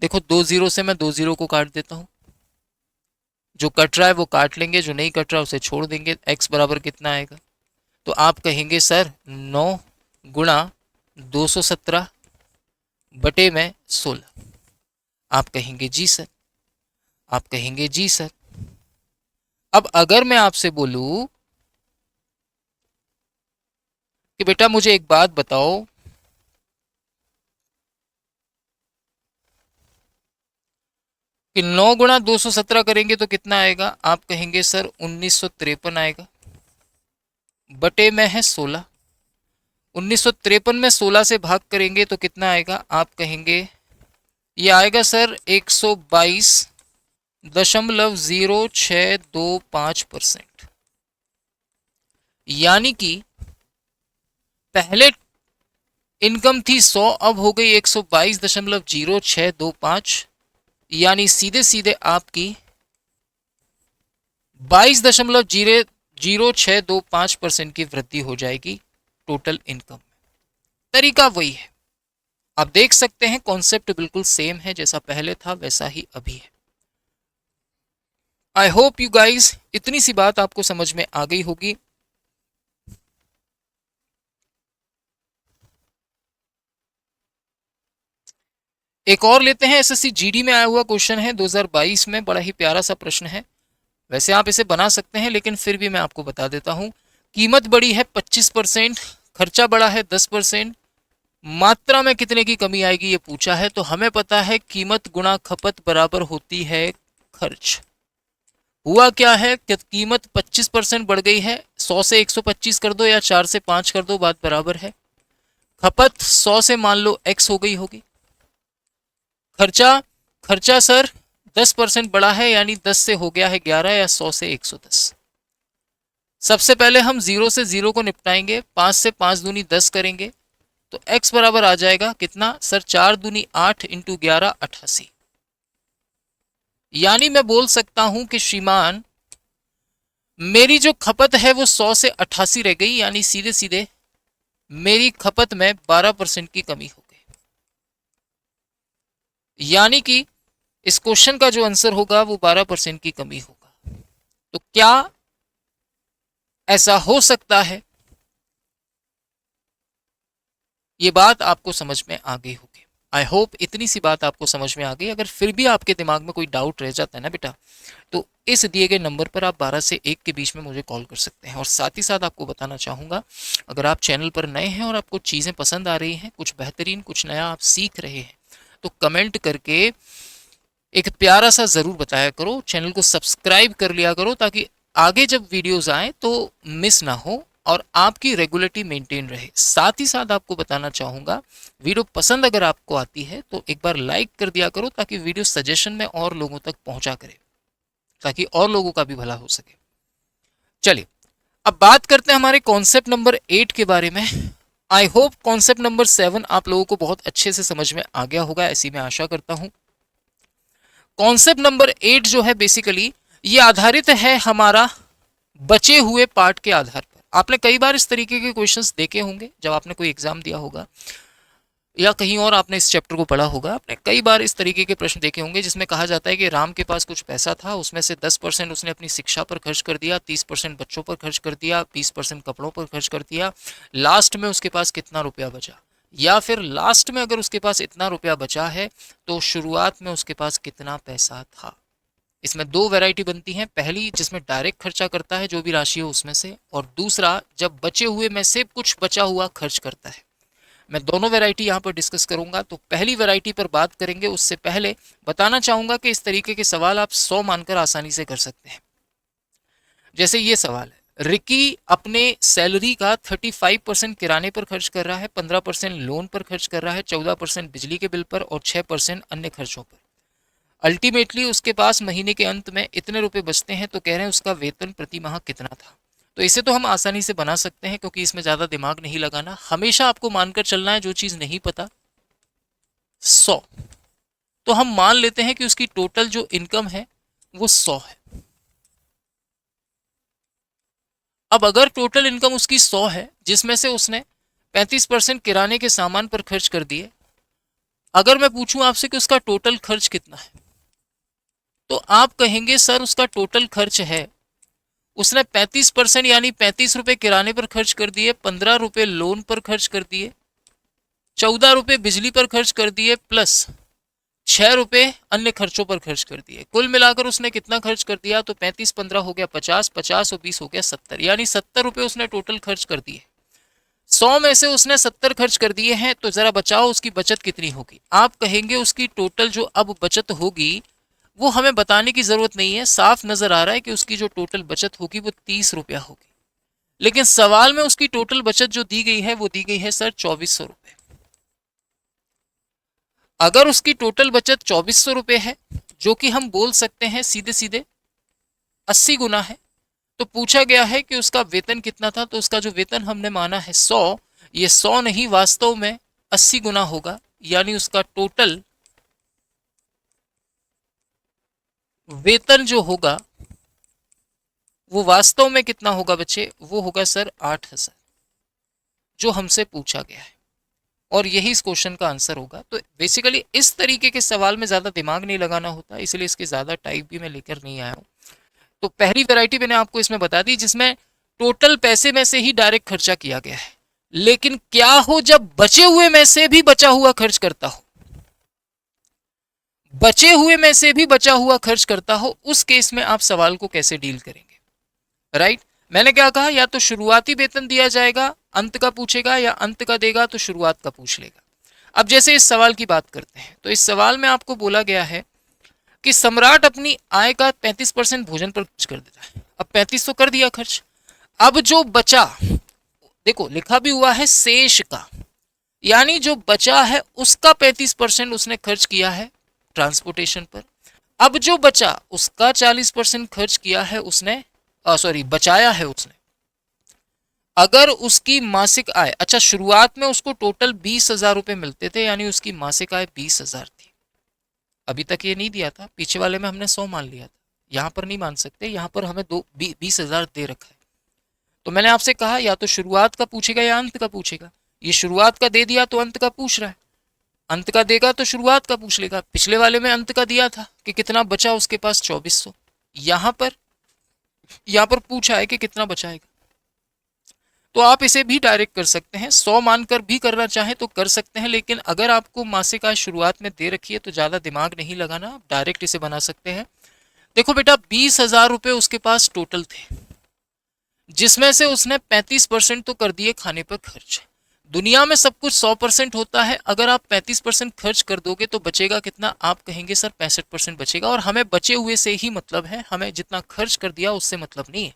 देखो 2 जीरो से मैं 2 जीरो को काट देता हूं, जो कट रहा है वो काट लेंगे, जो नहीं कट रहा उसे छोड़ देंगे। x बराबर कितना आएगा, तो आप कहेंगे सर 9 गुणा 217 बटे में 16। आप कहेंगे जी सर, आप कहेंगे जी सर। अब अगर मैं आपसे बोलूं कि बेटा मुझे एक बात बताओ कि 9 गुणा 217 करेंगे तो कितना आएगा, आप कहेंगे सर 1953 आएगा, बटे में है 16। 1953 में 16 से भाग करेंगे तो कितना आएगा, आप कहेंगे ये आएगा सर 122.0625%। यानी कि पहले इनकम थी 100, अब हो गई 122.0625, यानी सीधे सीधे आपकी 22.0625% की वृद्धि हो जाएगी टोटल इनकम में। तरीका वही है, आप देख सकते हैं कॉन्सेप्ट बिल्कुल सेम है, जैसा पहले था वैसा ही अभी है। आई होप यू गाइज इतनी सी बात आपको समझ में आ गई होगी। एक और लेते हैं, एसएससी जीडी में आया हुआ क्वेश्चन है 2022 में, बड़ा ही प्यारा सा प्रश्न है। वैसे आप इसे बना सकते हैं लेकिन फिर भी मैं आपको बता देता हूं। कीमत बढ़ी है 25%, खर्चा बढ़ा है 10%, मात्रा में कितने की कमी आएगी ये पूछा है। तो हमें पता है कीमत गुणा खपत बराबर होती है खर्च। हुआ क्या है कि कीमत 25% बढ़ गई है, 100 से 125 कर दो या 4 से 5 कर दो, बात बराबर है। खपत 100 से मान लो x हो गई होगी। खर्चा, खर्चा सर 10% बढ़ा है, यानी 10 से हो गया है 11 या 100 से 110। सबसे पहले हम 0 से 0 को निपटाएंगे, 5 से 5 दूनी 10 करेंगे तो x बराबर आ जाएगा कितना सर, 4 दूनी 8 इंटू 11 88। यानी मैं बोल सकता हूं कि श्रीमान मेरी जो खपत है वो 100 से 88 रह गई, यानी सीधे सीधे मेरी खपत में 12% की कमी हो गई। यानी कि इस क्वेश्चन का जो आंसर होगा वो 12% की कमी होगा। तो क्या ऐसा हो सकता है, ये बात आपको समझ में आ गई होगी। आई होप इतनी सी बात आपको समझ में आ गई। अगर फिर भी आपके दिमाग में कोई डाउट रह जाता है ना बेटा, तो इस दिए गए नंबर पर आप 12 से 1 के बीच में मुझे कॉल कर सकते हैं। और साथ ही साथ आपको बताना चाहूँगा, अगर आप चैनल पर नए हैं और आपको चीज़ें पसंद आ रही हैं, कुछ बेहतरीन कुछ नया आप सीख रहे हैं, तो कमेंट करके एक प्यारा सा ज़रूर बताया करो, चैनल को सब्सक्राइब कर लिया करो, ताकि आगे जब वीडियोज़ आएँ तो मिस ना हो और आपकी रेगुलरिटी मेंटेन रहे। साथ ही साथ आपको बताना चाहूँगा, वीडियो पसंद अगर आपको आती है तो एक बार लाइक कर दिया करो, ताकि वीडियो सजेशन में और लोगों तक पहुँचा करे, ताकि और लोगों का भी भला हो सके। चलिए अब बात करते हैं हमारे कॉन्सेप्ट नंबर 8 के बारे में। आई होप कॉन्सेप्ट नंबर 7 आप लोगों को बहुत अच्छे से समझ में आ गया होगा, ऐसी मैं आशा करता हूँ। कॉन्सेप्ट नंबर 8 जो है बेसिकली ये आधारित है हमारा बचे हुए पार्ट के आधार पर। आपने कई बार इस तरीके के क्वेश्चंस देखे होंगे जब आपने कोई एग्जाम दिया होगा, या कहीं और आपने इस चैप्टर को पढ़ा होगा। आपने कई बार इस तरीके के प्रश्न देखे होंगे जिसमें कहा जाता है कि राम के पास कुछ पैसा था, उसमें से 10% उसने अपनी शिक्षा पर खर्च कर दिया, 30% बच्चों पर खर्च कर दिया, 20% कपड़ों पर खर्च कर दिया, लास्ट में उसके पास कितना रुपया बचा। या फिर लास्ट में अगर उसके पास इतना रुपया बचा है तो शुरुआत में उसके पास कितना पैसा था। इसमें दो वैरायटी बनती हैं, पहली जिसमें डायरेक्ट खर्चा करता है जो भी राशि हो उसमें से, और दूसरा जब बचे हुए में से कुछ बचा हुआ खर्च करता है। मैं दोनों वैरायटी यहाँ पर डिस्कस करूंगा। तो पहली वैरायटी पर बात करेंगे उससे पहले बताना चाहूंगा कि इस तरीके के सवाल आप 100 मानकर आसानी से कर सकते हैं। जैसे ये सवाल है, रिकी अपने सैलरी का 35% किराने पर खर्च कर रहा है, 15% लोन पर खर्च कर रहा है, 14% बिजली के बिल पर और 6% अन्य खर्चों पर। अल्टीमेटली उसके पास महीने के अंत में इतने रुपए बचते हैं, तो कह रहे हैं उसका वेतन प्रति माह कितना था। तो इसे तो हम आसानी से बना सकते हैं क्योंकि इसमें ज्यादा दिमाग नहीं लगाना, हमेशा आपको मानकर चलना है जो चीज नहीं पता। 100, तो हम मान लेते हैं कि उसकी टोटल जो इनकम है वो 100 है। अब अगर टोटल इनकम उसकी 100 है, जिसमें से उसने 35% किराने के सामान पर खर्च कर दिए, अगर मैं पूछूं आपसे कि उसका टोटल खर्च कितना है, तो आप कहेंगे सर उसका टोटल खर्च है, उसने 35% यानी 35 रुपए किराने पर खर्च कर दिए, 15 रुपए लोन पर खर्च कर दिए, 14 रुपए बिजली पर खर्च कर दिए, प्लस 6 रुपए अन्य खर्चों पर खर्च कर दिए। कुल मिलाकर उसने कितना खर्च कर दिया, तो 35 15 हो गया 50, 50 और 20 हो गया 70, यानी 70 रुपए उसने टोटल खर्च कर दिए। 100 में से उसने 70 खर्च कर दिए हैं, तो जरा बचाओ उसकी बचत कितनी होगी। आप कहेंगे उसकी टोटल जो अब बचत होगी वो हमें बताने की जरूरत नहीं है, साफ नजर आ रहा है कि उसकी जो टोटल बचत होगी वो 30 रुपया होगी। लेकिन सवाल में उसकी टोटल बचत जो दी गई है वो दी गई है सर 2400 रुपए। अगर उसकी टोटल बचत 2400 रुपए है, जो कि हम बोल सकते हैं सीधे सीधे 80 गुना है, तो पूछा गया है कि उसका वेतन कितना था, तो उसका जो वेतन हमने माना है 100, ये 100 नहीं वास्तव में 80 गुना होगा, यानी उसका टोटल वेतन जो होगा वो वास्तव में कितना होगा बच्चे, वो होगा सर 8000, जो हमसे पूछा गया है। और यही इस क्वेश्चन का आंसर होगा। तो बेसिकली इस तरीके के सवाल में ज्यादा दिमाग नहीं लगाना होता, इसलिए इसके ज्यादा टाइप भी मैं लेकर नहीं आया हूँ। तो पहली वैरायटी मैंने आपको इसमें बता दी जिसमें टोटल पैसे में से ही डायरेक्ट खर्चा किया गया है। लेकिन क्या हो जब बचे हुए में से भी बचा हुआ खर्च करता हो, बचे हुए में से भी बचा हुआ खर्च करता हो, उस केस में आप सवाल को कैसे डील करेंगे, राइट। मैंने क्या कहा, या तो शुरुआती वेतन दिया जाएगा अंत का पूछेगा, या अंत का देगा तो शुरुआत का पूछ लेगा। अब जैसे इस सवाल की बात करते हैं, तो इस सवाल में आपको बोला गया है कि सम्राट अपनी आय का 35% भोजन पर खर्च कर देता है। अब 35 तो कर दिया खर्च, अब जो बचा, देखो लिखा भी हुआ है शेष का, यानी जो बचा है उसका 35% उसने खर्च किया है ट्रांसपोर्टेशन पर। अब जो बचा उसका 40% खर्च किया है उसने, सॉरी बचाया है उसने। अगर उसकी मासिक आय, अच्छा शुरुआत में उसको टोटल 20,000 रुपए मिलते थे, यानी उसकी मासिक आय 20,000 थी। अभी तक ये नहीं दिया था, पीछे वाले में हमने 100 मान लिया था, यहाँ पर नहीं मान सकते, यहाँ पर हमें 20,000 दे रखा है। तो मैंने आपसे कहा या तो शुरुआत का पूछेगा या अंत का पूछेगा। ये शुरुआत का दे दिया तो अंत का पूछ रहा है, अंत का देगा तो शुरुआत का पूछ लेगा। पिछले वाले में अंत का दिया था कि कितना बचा उसके पास 2400, यहाँ पर पूछा है कि कितना बचाएगा। तो आप इसे भी डायरेक्ट कर सकते हैं, 100 मानकर भी करना चाहें तो कर सकते हैं, लेकिन अगर आपको मासिक आय शुरुआत में दे रखी है तो ज़्यादा दिमाग नहीं लगाना, आप डायरेक्ट इसे बना सकते हैं। देखो बेटा 20,000 रुपये उसके पास टोटल थे, जिसमें से उसने 35% तो कर दिए खाने पर खर्च। दुनिया में सब कुछ 100% होता है, अगर आप 35% खर्च कर दोगे तो बचेगा कितना, आप कहेंगे सर 65% बचेगा। और हमें बचे हुए से ही मतलब है, हमें जितना खर्च कर दिया उससे मतलब नहीं है।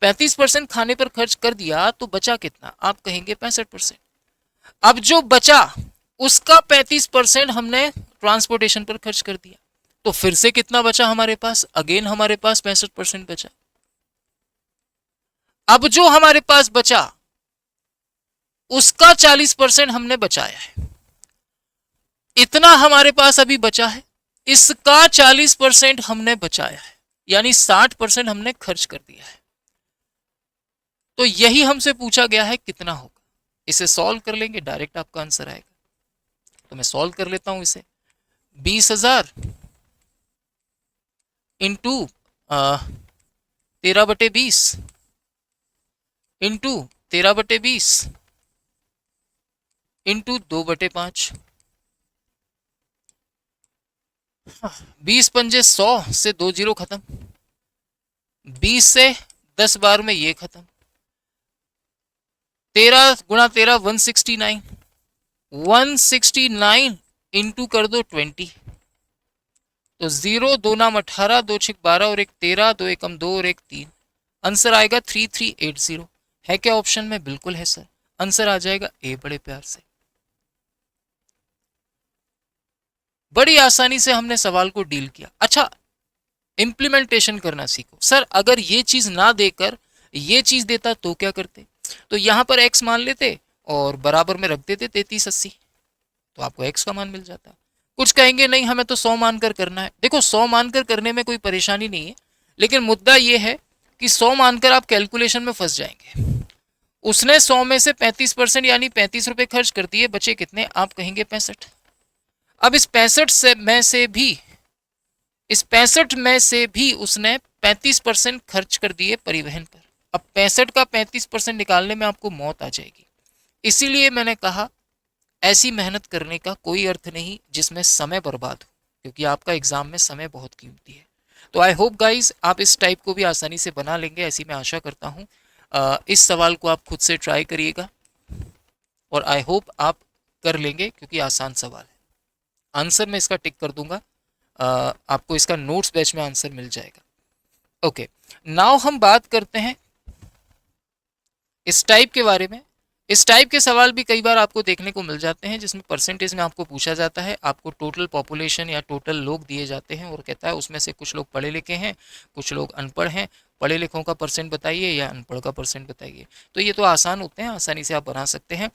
35% खाने पर खर्च कर दिया तो बचा कितना, आप कहेंगे 65%। अब जो बचा उसका 35% हमने ट्रांसपोर्टेशन पर खर्च कर दिया, तो फिर से कितना बचा हमारे पास, अगेन हमारे पास 65% बचा। अब जो हमारे पास बचा उसका 40% हमने बचाया है, इतना हमारे पास अभी बचा है, इसका 40% हमने बचाया है, यानी 60% हमने खर्च कर दिया है। तो यही हमसे पूछा गया है कितना होगा। इसे सॉल्व कर लेंगे, डायरेक्ट आपका आंसर आएगा। तो मैं सॉल्व कर लेता हूं इसे, 20,000 इंटू 13/20 इंटू 13/20 इंटू 2/5। 20 पंजे 100 से 2 जीरो खत्म, 20 से 10 बार में ये खत्म, 13 गुणा 13 169, 169 इंटू कर दो 20, तो 0 दो नाम 18, दो छिक 12 और एक 13, दो एकम 2 और एक 3, आंसर आएगा 3380। है क्या ऑप्शन में? बिल्कुल है सर, आंसर आ जाएगा ए बड़े प्यार से। बड़ी आसानी से हमने सवाल को डील किया। अच्छा, इंप्लीमेंटेशन करना सीखो। सर अगर ये चीज ना देकर ये चीज देता तो क्या करते? तो यहां पर x मान लेते और बराबर में रख देते 3380, तो आपको x का मान मिल जाता। कुछ कहेंगे नहीं हमें तो 100 मानकर करना है। देखो 100 मानकर करने में कोई परेशानी नहीं है, लेकिन मुद्दा ये है कि 100 मानकर आप कैलकुलेशन में फंस जाएंगे। उसने 100 में से 35% यानी 35 रुपए खर्च कर दिए, बचे कितने? आप कहेंगे 65। अब इस 65 में से भी उसने 35% खर्च कर दिए परिवहन पर। अब 65 का 35% निकालने में आपको मौत आ जाएगी। इसीलिए मैंने कहा ऐसी मेहनत करने का कोई अर्थ नहीं जिसमें समय बर्बाद हो, क्योंकि आपका एग्जाम में समय बहुत कीमती है। तो आई होप गाइज आप इस टाइप को भी आसानी से बना लेंगे, ऐसी मैं आशा करता हूँ। इस सवाल को आप खुद से ट्राई करिएगा और आई होप आप कर लेंगे, क्योंकि आसान सवाल है। आंसर मैं इसका टिक कर दूंगा, आपको इसका नोट्स बैच में आंसर मिल जाएगा। ओके, नाउ हम बात करते हैं इस टाइप के बारे में। इस टाइप के सवाल भी कई बार आपको देखने को मिल जाते हैं, जिसमें परसेंटेज में आपको पूछा जाता है। आपको टोटल पॉपुलेशन या टोटल लोग दिए जाते हैं और कहता है उसमें से कुछ लोग पढ़े लिखे हैं, कुछ लोग अनपढ़ हैं, पढ़े लिखों का परसेंट बताइए या अनपढ़ का परसेंट बताइए। तो ये तो आसान होते हैं, आसानी से आप बना सकते हैं।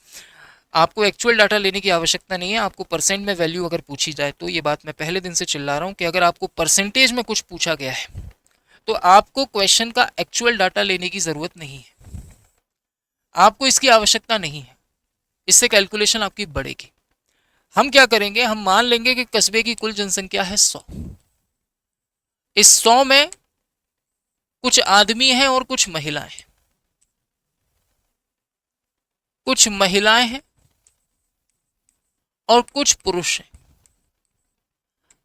आपको एक्चुअल डाटा लेने की आवश्यकता नहीं है। आपको परसेंट में वैल्यू अगर पूछी जाए, तो ये बात मैं पहले दिन से चिल्ला रहा हूँ कि अगर आपको परसेंटेज में कुछ पूछा गया है तो आपको क्वेश्चन का एक्चुअल डाटा लेने की जरूरत नहीं है, आपको इसकी आवश्यकता नहीं है। इससे कैलकुलेशन आपकी बढ़ेगी। हम क्या करेंगे, हम मान लेंगे कि कस्बे की कुल जनसंख्या है 100। इस 100 में कुछ आदमी हैं और कुछ महिलाएं हैं, कुछ महिलाएं हैं और कुछ पुरुष हैं।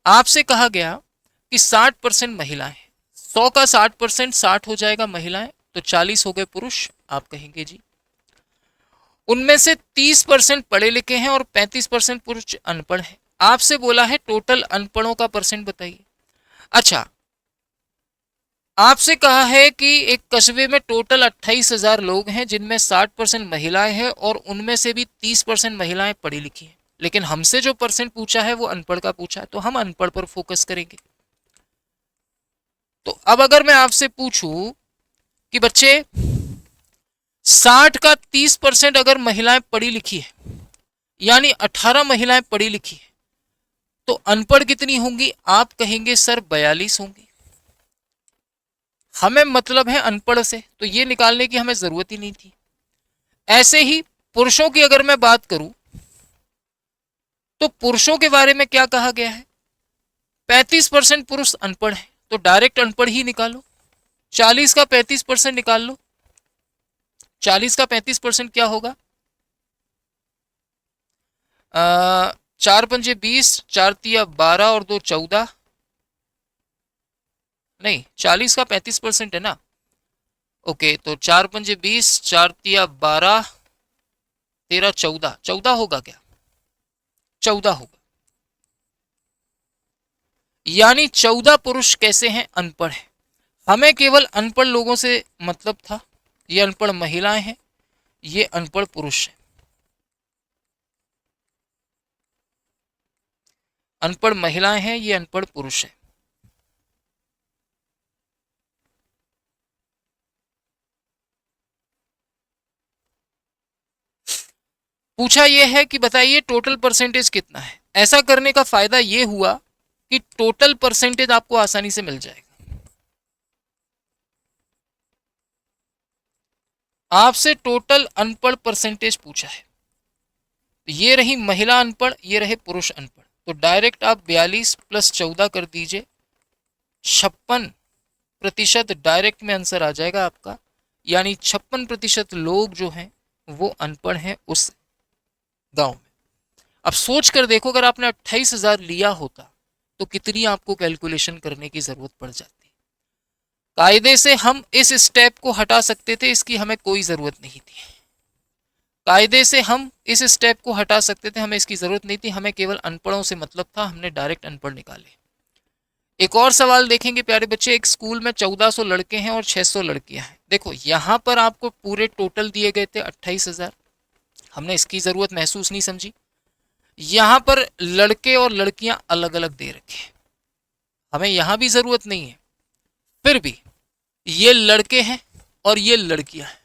आपसे कहा गया कि 60% महिलाएं हैं। 100 का 60%, 60 हो जाएगा महिलाएं, तो 40 हो गए पुरुष। आप कहेंगे जी उनमें से 30% पढ़े लिखे हैं और 35% पुरुष अनपढ़ हैं। आपसे बोला है टोटल अनपढ़ों का परसेंट बताइए। अच्छा, आपसे कहा है कि एक कस्बे में टोटल 28,000 लोग हैं, जिनमें 60% महिलाएं हैं और उनमें से भी 30% महिलाएं पढ़ी लिखी हैं। लेकिन हमसे जो परसेंट पूछा है वो अनपढ़ का पूछा है, तो हम अनपढ़ पर फोकस करेंगे। तो अब अगर मैं आपसे पूछूं कि बच्चे 60 का 30% अगर महिलाएं पढ़ी लिखी है, यानी 18 महिलाएं पढ़ी लिखी है, तो अनपढ़ कितनी होंगी? आप कहेंगे सर 42 होंगी। हमें मतलब है अनपढ़ से, तो ये निकालने की हमें जरूरत ही नहीं थी। ऐसे ही पुरुषों की अगर मैं बात करूं, तो पुरुषों के बारे में क्या कहा गया है? 35% पुरुष अनपढ़ है, तो डायरेक्ट अनपढ़ ही निकालो। 40 का 35% निकाल लो। 40 का 35% क्या होगा? 4 पंजे 20, 4 तिया 12 और 2 14। नहीं, 40 का 35% है ना। ओके, तो 4 पंजे 20, 4 तिया 12, 13 14, 14 होगा क्या? 14 होगा। यानी 14 पुरुष कैसे हैं? अनपढ़ है। हमें केवल अनपढ़ लोगों से मतलब था। ये अनपढ़ महिलाएं हैं, ये अनपढ़ पुरुष हैं। अनपढ़ महिलाएं हैं, ये अनपढ़ पुरुष हैं। पूछा यह है कि बताइए टोटल परसेंटेज कितना है। ऐसा करने का फायदा यह हुआ कि टोटल परसेंटेज आपको आसानी से मिल जाएगा। आपसे टोटल अनपढ़ परसेंटेज पूछा है, ये रही महिला अनपढ़, ये रहे पुरुष अनपढ़, तो डायरेक्ट आप 42 प्लस 14 कर दीजिए, 56% डायरेक्ट में आंसर आ जाएगा आपका। यानी 56% लोग जो हैं वो अनपढ़ हैं उस गांव में। अब सोच कर देखो, अगर आपने 28,000 लिया होता तो कितनी आपको कैलकुलेशन करने की जरूरत पड़ जाती। कायदे से हम इस स्टेप को हटा सकते थे, इसकी हमें कोई जरूरत नहीं थी। कायदे से हम इस स्टेप को हटा सकते थे, हमें इसकी जरूरत नहीं थी, हमें केवल अनपढ़ों से मतलब था, हमने डायरेक्ट अनपढ़ निकाले। एक और सवाल देखेंगे प्यारे बच्चे, एक स्कूल में 1400 लड़के हैं और 600 लड़कियां हैं। देखो यहाँ पर आपको पूरे टोटल दिए गए थे 28,000, हमने इसकी जरूरत महसूस नहीं समझी। यहाँ पर लड़के और लड़कियां अलग अलग दे रखे हैं, हमें यहाँ भी जरूरत नहीं है, फिर भी ये लड़के हैं और ये लड़कियां हैं।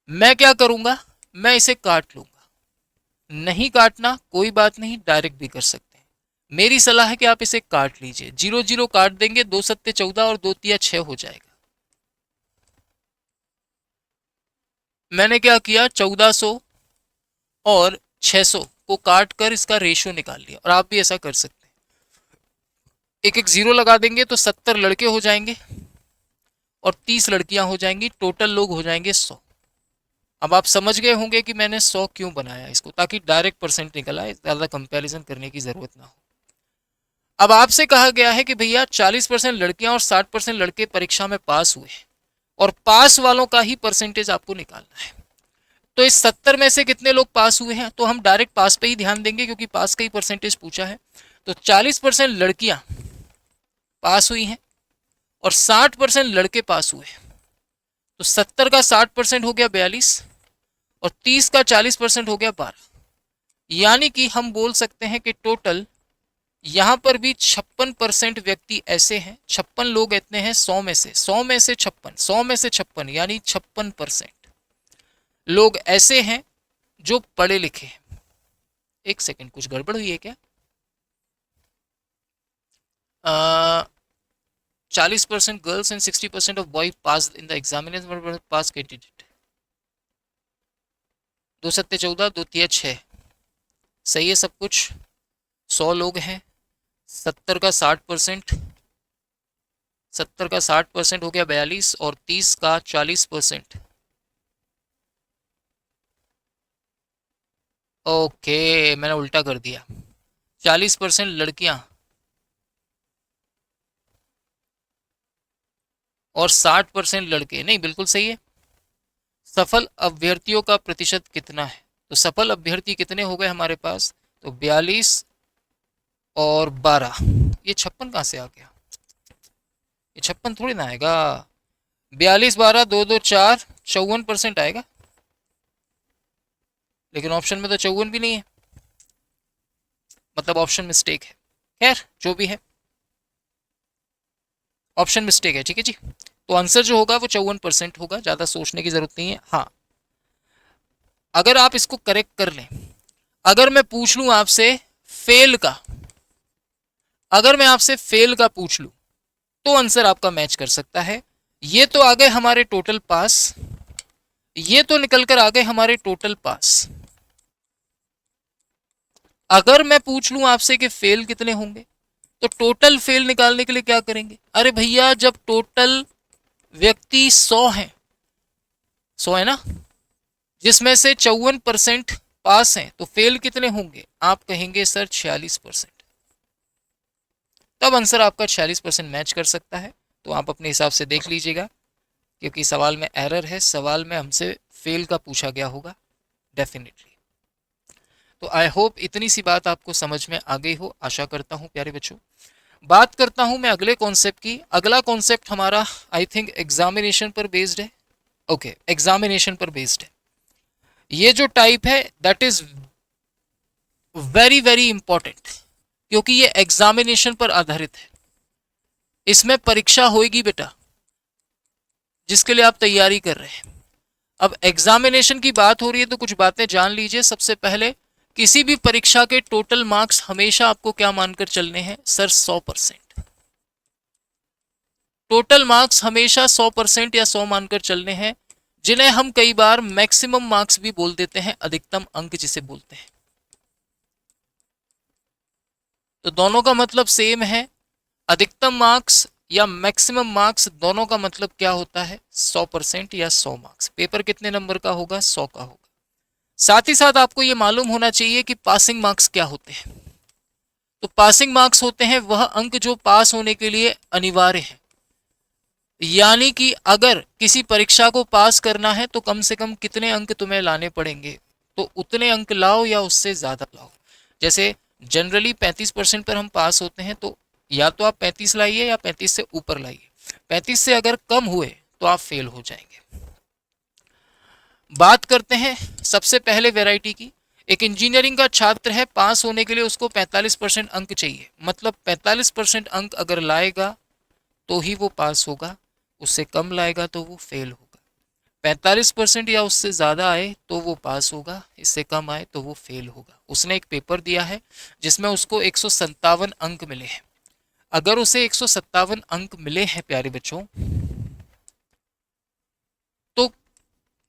मैं क्या करूंगा, मैं इसे काट लूंगा। नहीं काटना कोई बात नहीं, डायरेक्ट भी कर सकते हैं। मेरी सलाह है कि आप इसे काट लीजिए, 0 0 काट देंगे, 2 सत्ते 14 और 2 तिया 6 हो जाएगा। मैंने क्या किया, 1400 और 600 को काट कर इसका रेशियो निकाल लिया, और आप भी ऐसा कर सकते हैं। एक एक जीरो लगा देंगे तो 70 लड़के हो जाएंगे और 30 लड़कियां हो जाएंगी, टोटल लोग हो जाएंगे 100। अब आप समझ गए होंगे कि मैंने 100 क्यों बनाया इसको, ताकि डायरेक्ट परसेंट निकल आए, ज़्यादा कंपैरिजन करने की ज़रूरत ना हो। अब आपसे कहा गया है कि भैया 40% लड़कियां और 60% लड़के परीक्षा में पास हुए हैं, और पास वालों का ही परसेंटेज आपको निकालना है। तो इस 70 में से कितने लोग पास हुए हैं, तो हम डायरेक्ट पास पे ही ध्यान देंगे, क्योंकि पास का ही परसेंटेज पूछा है। तो 40% लड़कियां पास हुई हैं और 60% लड़के पास हुए हैं। तो 70 का 60% हो गया 42, और 30 का 40% हो गया 12। यानी कि हम बोल सकते हैं कि टोटल यहां पर भी 56% व्यक्ति ऐसे हैं, 56 लोग इतने हैं 100 में से, 100 में से 56, 100 में से 56, यानी 56% लोग ऐसे हैं जो पढ़े लिखे हैं। एक सेकंड, कुछ गड़बड़ हुई है क्या? 40% girls and 60% of boy pass in the examination, pass candidate. 2 सत्ते 14, 2 तिया 6, सही है सब कुछ। 100 लोग हैं, 70 का 60%, 70 का 60% हो गया 42, और 30 का 40%। ओके, मैंने उल्टा कर दिया। 40% लड़कियां और 60% लड़के, नहीं बिल्कुल सही है। सफल अभ्यर्थियों का प्रतिशत कितना है, तो सफल अभ्यर्थी कितने हो गए हमारे पास, तो 42 और 12। ये 56 कहाँ से आ गया, ये 56 थोड़ी ना आएगा। 42 12 2 2 4, 54% आएगा, लेकिन ऑप्शन में तो 54 भी नहीं है, मतलब ऑप्शन मिस्टेक है। खैर जो भी है, ऑप्शन मिस्टेक है, ठीक है जी। तो आंसर जो होगा वो 54% होगा, ज़्यादा सोचने की जरूरत नहीं है। हाँ, अगर आप इसको करेक्ट कर लें, अगर मैं पूछ लूं आपसे फेल का, अगर मैं आपसे फेल का पूछ लूं, तो आंसर आपका मैच कर सकता है। ये तो आ गए हमारे टोटल पास, ये तो निकल कर आ गए हमारे टोटल पास। अगर मैं पूछ लूं आपसे कि फेल कितने होंगे, तो टोटल फेल निकालने के लिए क्या करेंगे, अरे भैया जब टोटल व्यक्ति 100 हैं, 100 है ना, जिसमें से 54% पास हैं, तो फेल कितने होंगे, आप कहेंगे सर 46%। तब आंसर आपका 46% मैच कर सकता है। तो आप अपने हिसाब से देख लीजिएगा, क्योंकि सवाल में एरर है, सवाल में हमसे फेल का पूछा गया होगा डेफिनेटली। तो आई होप इतनी सी बात आपको समझ में आ गई हो, आशा करता हूँ प्यारे बच्चों। बात करता हूँ मैं अगले कॉन्सेप्ट की। अगला कॉन्सेप्ट हमारा आई थिंक एग्जामिनेशन पर बेस्ड है। ओके, एग्जामिनेशन पर बेस्ड है। ये जो टाइप है that is very very important, क्योंकि ये एग्जामिनेशन पर आधारित है। इसमें परीक्षा होगी बेटा, जिसके लिए आप तैयारी कर रहे हैं। अब एग्जामिनेशन की बात हो रही है तो कुछ बातें जान लीजिए। सबसे पहले, किसी भी परीक्षा के टोटल मार्क्स हमेशा आपको क्या मानकर चलने हैं सर, 100%। टोटल मार्क्स हमेशा 100% या 100 मानकर चलने हैं, जिन्हें हम कई बार मैक्सिमम मार्क्स भी बोल देते हैं, अधिकतम अंक जिसे बोलते हैं। तो दोनों का मतलब सेम है, अधिकतम मार्क्स या मैक्सिमम मार्क्स, दोनों का मतलब क्या होता है, 100% या 100 मार्क्स। पेपर कितने नंबर का होगा, 100 का होगा। साथ ही साथ आपको ये मालूम होना चाहिए कि पासिंग मार्क्स क्या होते हैं। तो पासिंग मार्क्स होते हैं वह अंक जो पास होने के लिए अनिवार्य है। यानी कि अगर किसी परीक्षा को पास करना है तो कम से कम कितने अंक तुम्हें लाने पड़ेंगे, तो उतने अंक लाओ या उससे ज़्यादा लाओ। जैसे जनरली 35% पर हम पास होते हैं, तो या तो आप 35 लाइए या 35 से ऊपर लाइए। 35 से अगर कम हुए तो आप फेल हो जाएंगे। बात करते हैं सबसे पहले वैरायटी की। एक इंजीनियरिंग का छात्र है, पास होने के लिए उसको 45% अंक चाहिए, मतलब 45% अंक अगर लाएगा तो ही वो पास होगा, उससे कम लाएगा तो वो फेल होगा। 45% या उससे ज़्यादा आए तो वो पास होगा, इससे कम आए तो वो फेल होगा। उसने एक पेपर दिया है जिसमें उसको 157 अंक मिले हैं। अगर उसे 157 अंक मिले हैं प्यारे बच्चों, तो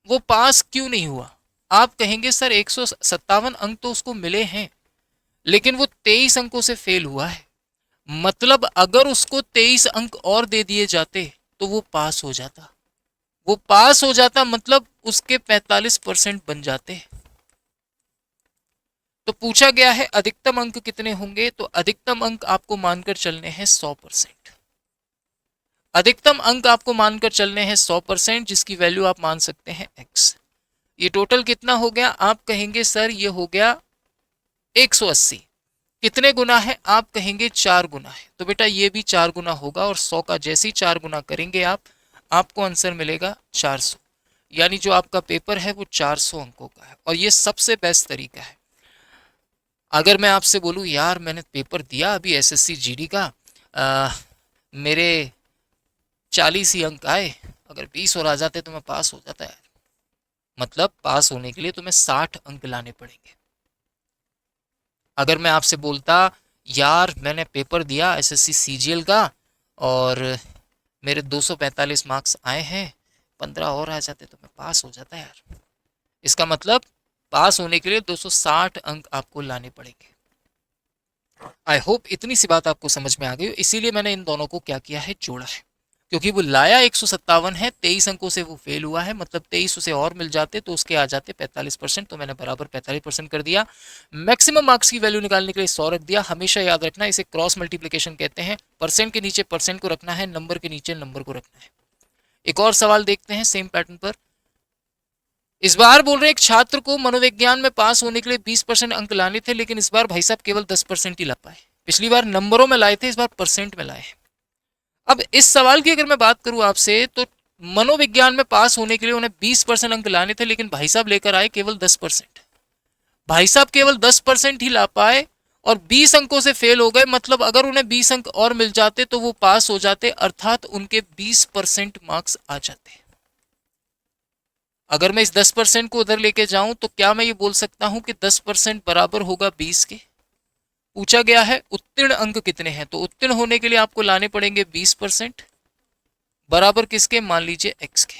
वो पास क्यों नहीं हुआ? आप कहेंगे सर 157 अंक तो उसको मिले हैं, लेकिन वो 23 अंकों से फेल हुआ है। मतलब अगर उसको 23 अंक और दे दिए जाते तो वो पास हो जाता। वो पास हो जाता मतलब उसके 45% बन जाते। तो पूछा गया है अधिकतम अंक कितने होंगे, तो अधिकतम अंक आपको मानकर चलने हैं 100%। अधिकतम अंक आपको मानकर चलने हैं 100%, जिसकी वैल्यू आप मान सकते हैं x। ये टोटल कितना हो गया? आप कहेंगे सर ये हो गया 180। कितने गुना है? आप कहेंगे 4 गुना है। तो बेटा ये भी 4 गुना होगा, और 100 का जैसे ही 4 गुना करेंगे आप, आपको आंसर मिलेगा 400। यानी जो आपका पेपर है वो 400 अंकों का है, और ये सबसे बेस्ट तरीका है। अगर मैं आपसे बोलूँ यार मैंने पेपर दिया अभी एसएससी जीडी का, मेरे 40 ही अंक आए, अगर 20 और आ जाते तो मैं पास हो जाता यार। मतलब पास होने के लिए तुम्हें 60 अंक लाने पड़ेंगे। अगर मैं आपसे बोलता यार मैंने पेपर दिया एसएससी सीजीएल का और मेरे 245 मार्क्स आए हैं, 15 और आ जाते तो मैं पास हो जाता यार। इसका मतलब पास होने के लिए 260 अंक आपको लाने पड़ेंगे। आई होप इतनी सी बात आपको समझ में आ गई। इसीलिए मैंने इन दोनों को क्या किया है, जोड़ा है, क्योंकि वो लाया 157 है, 23 अंकों से वो फेल हुआ है, मतलब 23 उसे और मिल जाते तो उसके आ जाते 45%। तो मैंने बराबर 45% कर दिया। मैक्सिमम मार्क्स की वैल्यू निकालने के लिए 100 रख दिया। हमेशा याद रखना इसे क्रॉस मल्टीप्लीकेशन कहते हैं। परसेंट के नीचे परसेंट को रखना है, नंबर के नीचे नंबर को रखना है। एक और सवाल देखते हैं सेम पैटर्न पर। इस बार बोल रहे एक छात्र को मनोविज्ञान में पास होने के लिए 20% अंक लाने थे, लेकिन इस बार भाई साहब केवल 10% ही ला पाए। पिछली बार नंबरों में लाए थे, इस बार परसेंट में लाए हैं। अब इस सवाल की अगर मैं बात करूं आपसे, तो मनोविज्ञान में पास होने के लिए उन्हें 20% अंक लाने थे, लेकिन भाई साहब लेकर आए केवल 10%। भाई साहब केवल 10% ही ला पाए और 20 अंकों से फेल हो गए। मतलब अगर उन्हें 20 अंक और मिल जाते तो वो पास हो जाते, अर्थात उनके 20% मार्क्स आ जाते। अगर मैं इस 10% को उधर लेके जाऊं तो क्या मैं ये बोल सकता हूं कि 10% बराबर होगा 20 के? पूछा गया है उत्तीर्ण अंक कितने हैं, तो उत्तीर्ण होने के लिए आपको लाने पड़ेंगे 20%, बराबर किसके? मान लीजिए x के।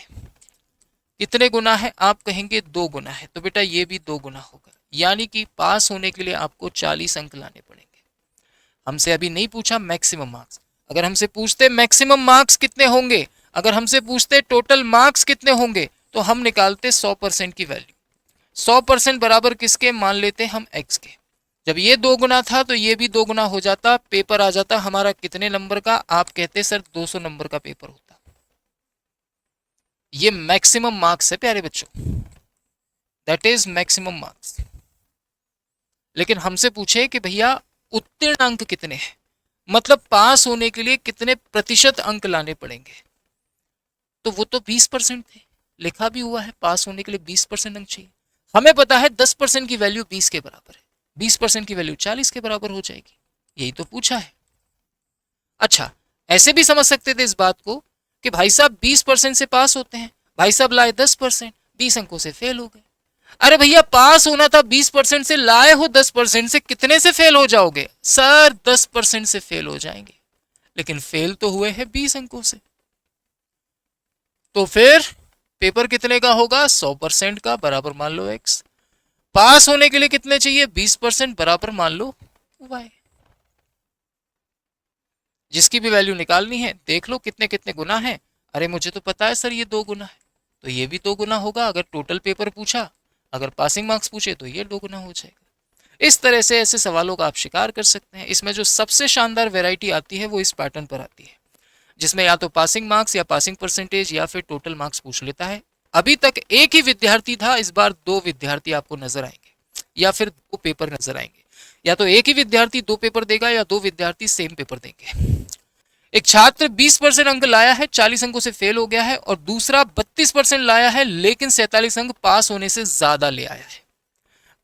कितने गुना है? आप कहेंगे 2 गुना है, तो बेटा ये भी 2 गुना होगा। यानी कि पास होने के लिए आपको 40 अंक लाने पड़ेंगे। हमसे अभी नहीं पूछा मैक्सिमम मार्क्स। अगर हमसे पूछते मैक्सिमम मार्क्स कितने होंगे, अगर हमसे पूछते टोटल मार्क्स कितने होंगे, तो हम निकालते 100% की वैल्यू। 100% बराबर किसके? मान लेते हम x के। जब ये 2 गुना था तो ये भी 2 गुना हो जाता, पेपर आ जाता हमारा कितने नंबर का? आप कहते सर 200 नंबर का पेपर होता। ये मैक्सिमम मार्क्स है प्यारे बच्चों, दैट इज मैक्सिमम मार्क्स। लेकिन हमसे पूछे कि भैया उत्तीर्ण अंक कितने हैं, मतलब पास होने के लिए कितने प्रतिशत अंक लाने पड़ेंगे, तो वो तो 20% थे, लिखा भी हुआ है पास होने के लिए 20% अंक चाहिए। हमें पता है 10% की वैल्यू 20 के बराबर है, 20% की वैल्यू 40 के बराबर हो जाएगी। यही तो पूछा है। अच्छा, ऐसे भी समझ सकते थे इस बात को कि भाई साहब 20% से पास होते हैं, भाई साहब लाए 10%, 20 अंकों से फेल हो गए। अरे भैया पास होना था 20% से, लाए हो 10% से, कितने से फेल हो जाओगे? सर 10% से फेल हो जाएंगे, लेकिन फेल तो हुए हैं 20 अंकों से। तो फिर पेपर कितने का होगा? 100% का, बराबर मान लो x। पास होने के लिए कितने चाहिए? 20%, बराबर मान लो y। जिसकी भी वैल्यू निकालनी है देख लो कितने कितने गुना है। अरे मुझे तो पता है सर ये 2 गुना है, तो ये भी 2 गुना होगा। अगर टोटल पेपर पूछा, अगर पासिंग मार्क्स पूछे तो ये 2 गुना हो जाएगा। इस तरह से ऐसे सवालों का आप शिकार कर सकते हैं। इसमें जो सबसे शानदार वैरायटी आती है वो इस पैटर्न पर आती है। जिसमें या तो पासिंग मार्क्स या पासिंग परसेंटेज या फिर टोटल मार्क्स पूछ लेता है। अभी तक एक ही विद्यार्थी था, इस बार दो विद्यार्थी आपको नजर आएंगे या फिर दो पेपर नजर आएंगे। या तो एक ही विद्यार्थी दो पेपर देगा या दो विद्यार्थी सेम पेपर देंगे। एक छात्र 20% अंक लाया है, 40 अंकों से फेल हो गया है, और दूसरा 32% लाया है लेकिन 47 अंक पास होने से ज्यादा ले आया है।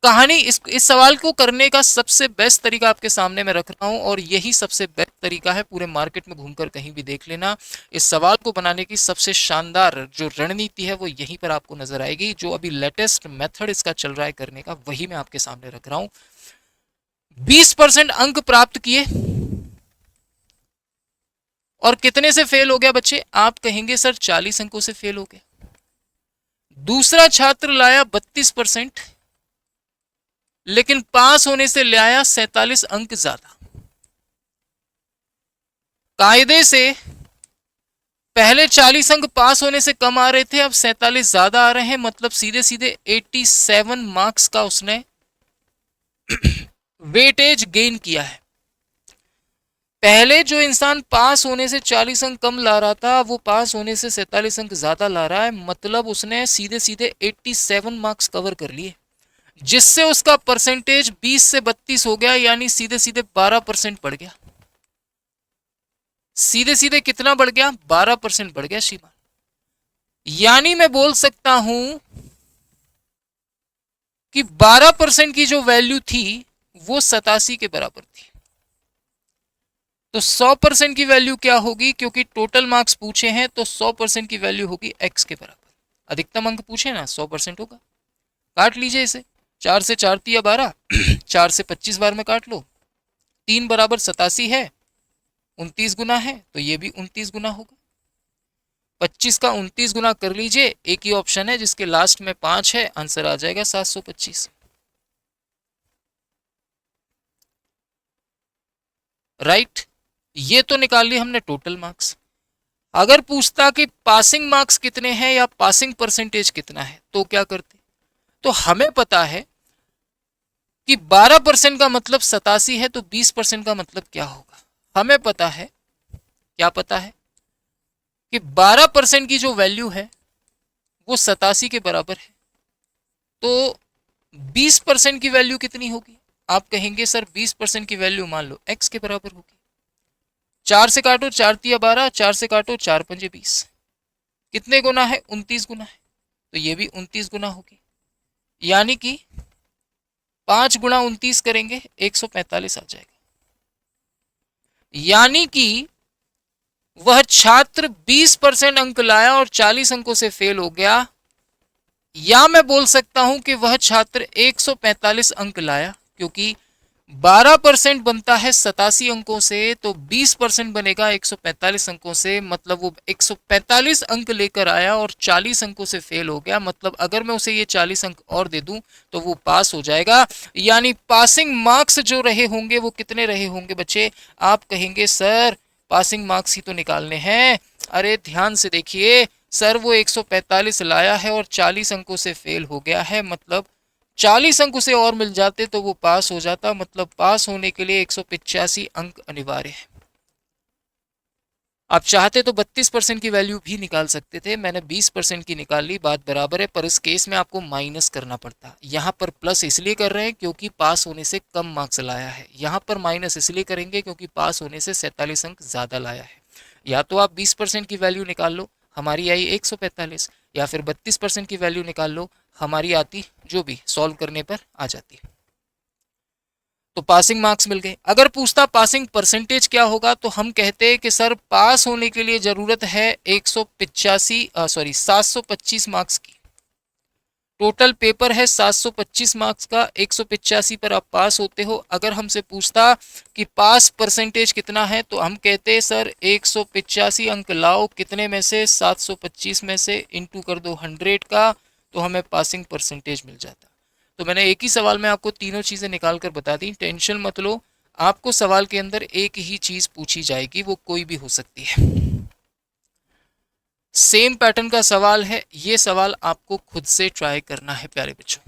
कहानी इस सवाल को करने का सबसे बेस्ट तरीका आपके सामने मैं रख रहा हूं, और यही सबसे बेस्ट तरीका है। पूरे मार्केट में घूमकर कहीं भी देख लेना, इस सवाल को बनाने की सबसे शानदार जो रणनीति है वो यहीं पर आपको नजर आएगी। जो अभी लेटेस्ट मेथड इसका चल रहा है करने का, वही मैं आपके सामने रख रहा हूं। 20% अंक प्राप्त किए और कितने से फेल हो गया बच्चे? आप कहेंगे सर 40 अंकों से फेल हो गया। दूसरा छात्र लाया 32%, लेकिन पास होने से ले आया 47 अंक ज्यादा। कायदे से पहले 40 अंक पास होने से कम आ रहे थे, अब 47 ज्यादा आ रहे हैं, मतलब सीधे सीधे 87 मार्क्स का उसने वेटेज गेन किया है। पहले जो इंसान पास होने से 40 अंक कम ला रहा था, वो पास होने से 47 अंक ज्यादा ला रहा है, मतलब उसने सीधे सीधे 87 मार्क्स कवर कर लिए, जिससे उसका परसेंटेज 20 से 32 हो गया, यानी सीधे सीधे 12% बढ़ गया। सीधे सीधे कितना बढ़ गया? 12% बढ़ गया श्रीमान। यानी मैं बोल सकता हूं कि 12% की जो वैल्यू थी वो 87 के बराबर थी। तो 100% की वैल्यू क्या होगी? क्योंकि टोटल मार्क्स पूछे हैं तो 100% की वैल्यू होगी x के बराबर। अधिकतम अंक पूछे ना, 100% होगा। काट लीजिए इसे, 4 से 4 तिया 12, 4 से 25 बार में काट लो, 3 बराबर 87 है, 29 गुना है तो ये भी 29 गुना होगा। 25 का 29 गुना कर लीजिए, एक ही ऑप्शन है जिसके लास्ट में 5 है, आंसर आ जाएगा 725। राइट, ये तो निकाल लिए हमने टोटल मार्क्स। अगर पूछता कि पासिंग मार्क्स कितने हैं या पासिंग परसेंटेज कितना है तो क्या करते? तो हमें पता है कि 12% का मतलब 87 है, तो 20% का मतलब क्या होगा? हमें पता है, क्या पता है कि 12% की जो वैल्यू है वो 87 के बराबर है, तो 20% की वैल्यू कितनी होगी? आप कहेंगे सर 20% की वैल्यू मान लो x के बराबर होगी। 4 से काटो, 4 तिया 12, 4 से काटो, 4 पंजे 20, कितने गुना है? 29 गुना है, तो ये भी 29 गुना होगी। यानी कि 5 गुणा 29 करेंगे 145 आ जाएगा। यानी कि वह छात्र 20% अंक लाया और 40 अंकों से फेल हो गया, या मैं बोल सकता हूं कि वह छात्र 145 अंक लाया, क्योंकि 12% बनता है 87 अंकों से, तो 20% बनेगा 145 अंकों से, मतलब वो 145 अंक लेकर आया और 40 अंकों से फेल हो गया। मतलब अगर मैं उसे ये 40 अंक और दे दूं तो वो पास हो जाएगा। यानी पासिंग मार्क्स जो रहे होंगे वो कितने रहे होंगे बच्चे? आप कहेंगे सर पासिंग मार्क्स ही तो निकालने हैं। अरे ध्यान से देखिए सर, वो 145 लाया है और 40 अंकों से फेल हो गया है, मतलब 40 अंक उसे और मिल जाते तो वो पास हो जाता। मतलब पास होने के लिए 185 अंक अनिवार्य है। आप चाहते तो 32% की वैल्यू भी निकाल सकते थे, मैंने 20% की निकाल ली, बात बराबर है। पर इस केस में आपको माइनस करना पड़ता। यहाँ पर प्लस इसलिए कर रहे हैं क्योंकि पास होने से कम मार्क्स लाया है, यहाँ पर माइनस इसलिए करेंगे क्योंकि पास होने से 47 अंक ज़्यादा लाया है। या तो आप 20% की वैल्यू निकाल लो, हमारी आई 145, या फिर 32% की वैल्यू निकाल लो, हमारी आती जो भी सॉल्व करने पर आ जाती। तो पासिंग मार्क्स मिल गए। अगर पूछता पासिंग परसेंटेज क्या होगा, तो हम कहते हैं कि सर पास होने के लिए जरूरत है 725 मार्क्स की। टोटल पेपर है 725 मार्क्स का, 185 पर आप पास होते हो। अगर हमसे पूछता कि पास परसेंटेज कितना है, तो हम कहते हैं सर 185 अंक लाओ, कितने में से? 725 में से, इंटू कर दो 100 का, तो हमें पासिंग परसेंटेज मिल जाता। तो मैंने एक ही सवाल में आपको तीनों चीज़ें निकाल कर बता दी। टेंशन मत लो, आपको सवाल के अंदर एक ही चीज़ पूछी जाएगी, वो कोई भी हो सकती है। सेम पैटर्न का सवाल है, ये सवाल आपको खुद से ट्राई करना है प्यारे बच्चों।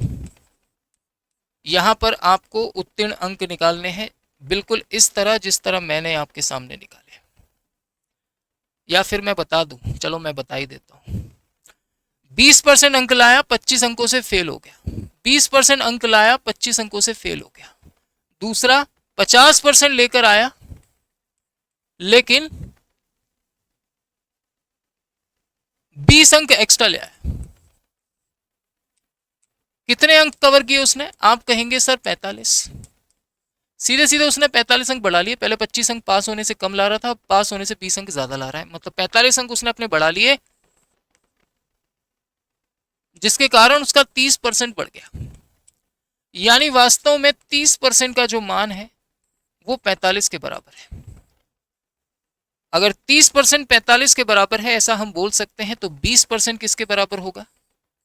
यहाँ पर आपको उत्तीर्ण अंक निकालने हैं, बिल्कुल इस तरह जिस तरह मैंने आपके सामने निकाले। या फिर मैं बता दूं, चलो मैं बता ही देता हूं। 20% अंक लाया, 25 अंकों से फेल हो गया। 20% अंक लाया, 25 अंकों से फेल हो गया। दूसरा, 50% लेकर आया लेकिन 20 अंक एक्स्ट्रा ले आया। कितने अंक कवर किए उसने? आप कहेंगे सर 45। सीधे सीधे उसने 45 अंक बढ़ा लिए। पहले 25 अंक पास होने से कम ला रहा था, पास होने से 20 अंक ज्यादा ला रहा है, मतलब 45 अंक उसने अपने बढ़ा लिए, जिसके कारण उसका 30% बढ़ गया। यानी वास्तव में 30% का जो मान है वो 45 के बराबर है। अगर 30% 45 के बराबर है ऐसा हम बोल सकते हैं, तो 20% किसके बराबर होगा?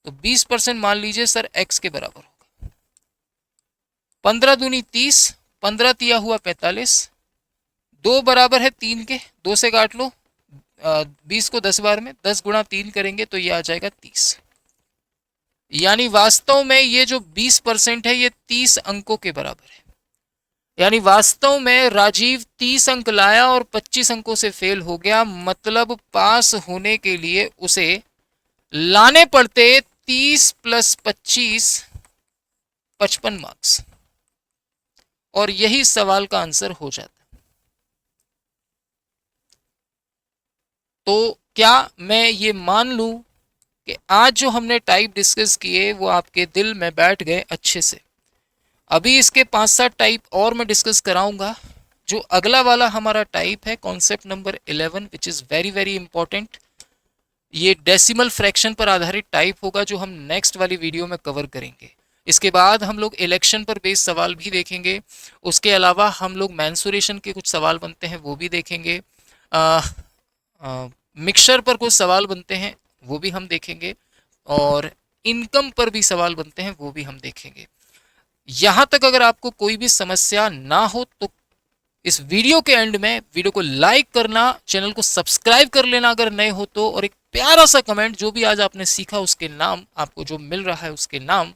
तो 20% मान लीजिए सर x के बराबर होगा। 15 दूनी 30, 15 तिया हुआ 45, 2 बराबर है 3 के, 2 से काट लो। 20 को 10 बार में 10 गुणा 3 करेंगे तो ये आ जाएगा 30। यानी वास्तव में ये जो 20% है ये 30 अंकों के बराबर है। यानी वास्तव में राजीव 30 अंक लाया और 25 अंकों से फेल हो गया, मतलब पास होने के लिए उसे लाने पड़ते 30 प्लस 25, 55 मार्क्स। और यही सवाल का आंसर हो जाता। तो क्या मैं ये मान लूं कि आज जो हमने टाइप डिस्कस किए वो आपके दिल में बैठ गए अच्छे से? अभी इसके 5-7 टाइप और मैं डिस्कस कराऊंगा। जो अगला वाला हमारा टाइप है concept number 11, which is very very important. ये डेसिमल फ्रैक्शन पर आधारित टाइप होगा जो हम नेक्स्ट वाली वीडियो में कवर करेंगे। इसके बाद हम लोग इलेक्शन पर बेस्ड सवाल भी देखेंगे। उसके अलावा हम लोग मैंसुरेशन के कुछ सवाल बनते हैं वो भी देखेंगे। मिक्सचर पर कुछ सवाल बनते हैं वो भी हम देखेंगे, और इनकम पर भी सवाल बनते हैं वो भी हम देखेंगे। यहाँ तक अगर आपको कोई भी समस्या ना हो तो इस वीडियो के एंड में वीडियो को लाइक करना, चैनल को सब्सक्राइब कर लेना अगर नए हो तो, और एक प्यारा सा कमेंट जो भी आज आपने सीखा उसके नाम, आपको जो मिल रहा है उसके नाम।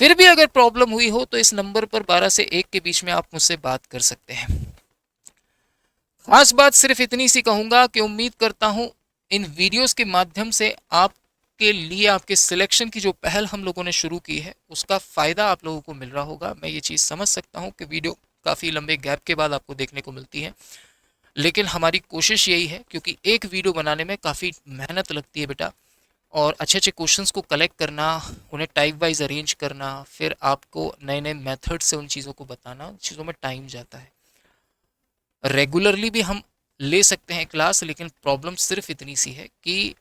फिर भी अगर प्रॉब्लम हुई हो तो इस नंबर पर 12 से 1 के बीच में आप मुझसे बात कर सकते हैं। खास बात सिर्फ इतनी सी कहूंगा कि उम्मीद करता हूं इन वीडियोस के माध्यम से आपके लिए, आपके सिलेक्शन की जो पहल हम लोगों ने शुरू की है उसका फ़ायदा आप लोगों को मिल रहा होगा। मैं ये चीज़ समझ सकता हूं कि वीडियो काफ़ी लंबे गैप के बाद आपको देखने को मिलती है, लेकिन हमारी कोशिश यही है, क्योंकि एक वीडियो बनाने में काफ़ी मेहनत लगती है बेटा, और अच्छे अच्छे क्वेश्चंस को कलेक्ट करना, उन्हें टाइप वाइज अरेंज करना, फिर आपको नए नए मेथड से उन चीज़ों को बताना, चीज़ों में टाइम जाता है। रेगुलरली भी हम ले सकते हैं क्लास, लेकिन प्रॉब्लम सिर्फ इतनी सी है कि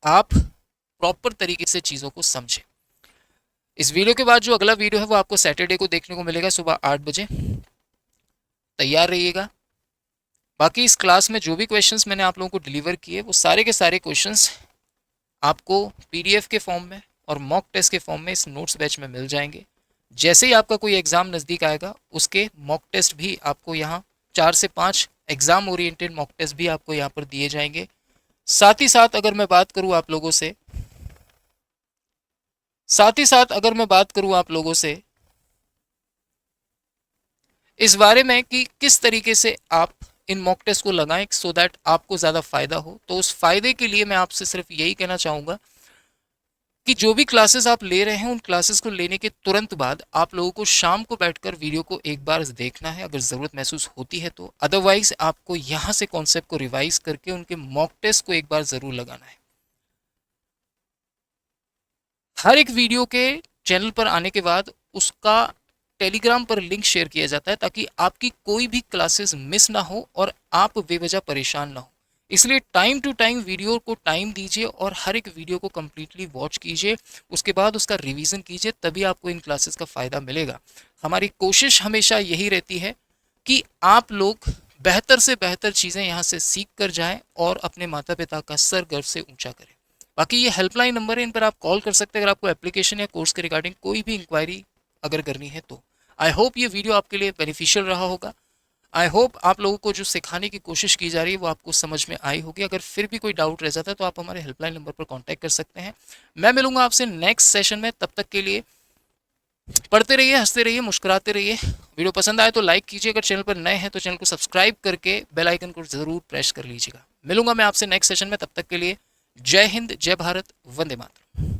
आप प्रॉपर तरीके से चीज़ों को समझें। इस वीडियो के बाद जो अगला वीडियो है वो आपको सैटरडे को देखने को मिलेगा सुबह 8 बजे। तैयार रहिएगा। बाकी इस क्लास में जो भी क्वेश्चंस मैंने आप लोगों को डिलीवर किए वो सारे के सारे क्वेश्चंस आपको पीडीएफ के फॉर्म में और मॉक टेस्ट के फॉर्म में इस नोट्स बैच में मिल जाएंगे। जैसे ही आपका कोई एग्ज़ाम नज़दीक आएगा उसके मॉक टेस्ट भी आपको यहाँ 4 से 5 एग्ज़ाम ओरिएंटेड मॉक टेस्ट भी आपको यहाँ पर दिए जाएंगे। साथ ही साथ अगर मैं बात करूँ आप लोगों से, आप लोगों से इस बारे में कि किस तरीके से आप इन मॉक टेस्ट को लगाएं सो दैट आपको ज़्यादा फ़ायदा हो, तो उस फायदे के लिए मैं आपसे सिर्फ यही कहना चाहूँगा कि जो भी क्लासेस आप ले रहे हैं उन क्लासेस को लेने के तुरंत बाद आप लोगों को शाम को बैठकर वीडियो को एक बार देखना है अगर ज़रूरत महसूस होती है तो। अदरवाइज आपको यहाँ से कॉन्सेप्ट को रिवाइज करके उनके मॉक टेस्ट को एक बार ज़रूर लगाना है। हर एक वीडियो के चैनल पर आने के बाद उसका टेलीग्राम पर लिंक शेयर किया जाता है ताकि आपकी कोई भी क्लासेस मिस ना हो और आप बेवजह परेशान ना हो। इसलिए टाइम टू टाइम वीडियो को टाइम दीजिए और हर एक वीडियो को कम्प्लीटली वॉच कीजिए, उसके बाद उसका रिवीजन कीजिए, तभी आपको इन क्लासेस का फ़ायदा मिलेगा। हमारी कोशिश हमेशा यही रहती है कि आप लोग बेहतर से बेहतर चीज़ें यहाँ से सीख कर जाएँ और अपने माता पिता का सर गर्व से ऊँचा करें। बाकी ये हेल्पलाइन नंबर है, इन पर आप कॉल कर सकते हैं अगर आपको एप्लीकेशन या कोर्स के रिगार्डिंग कोई भी इंक्वायरी अगर करनी है तो। आई होप ये वीडियो आपके लिए बेनिफिशियल रहा होगा। आई होप आप लोगों को जो सिखाने की कोशिश की जा रही है वो आपको समझ में आई होगी। अगर फिर भी कोई डाउट रह जाता है तो आप हमारे हेल्पलाइन नंबर पर कांटेक्ट कर सकते हैं। मैं मिलूंगा आपसे नेक्स्ट सेशन में, तब तक के लिए पढ़ते रहिए, हंसते रहिए, मुस्कुराते रहिए। वीडियो पसंद आए तो लाइक कीजिए, अगर चैनल पर नए हैं तो चैनल को सब्सक्राइब करके बेल आइकन को जरूर प्रेस कर लीजिएगा। मिलूंगा मैं आपसे नेक्स्ट सेशन में, तब तक के लिए जय हिंद, जय भारत, वंदे मातरम।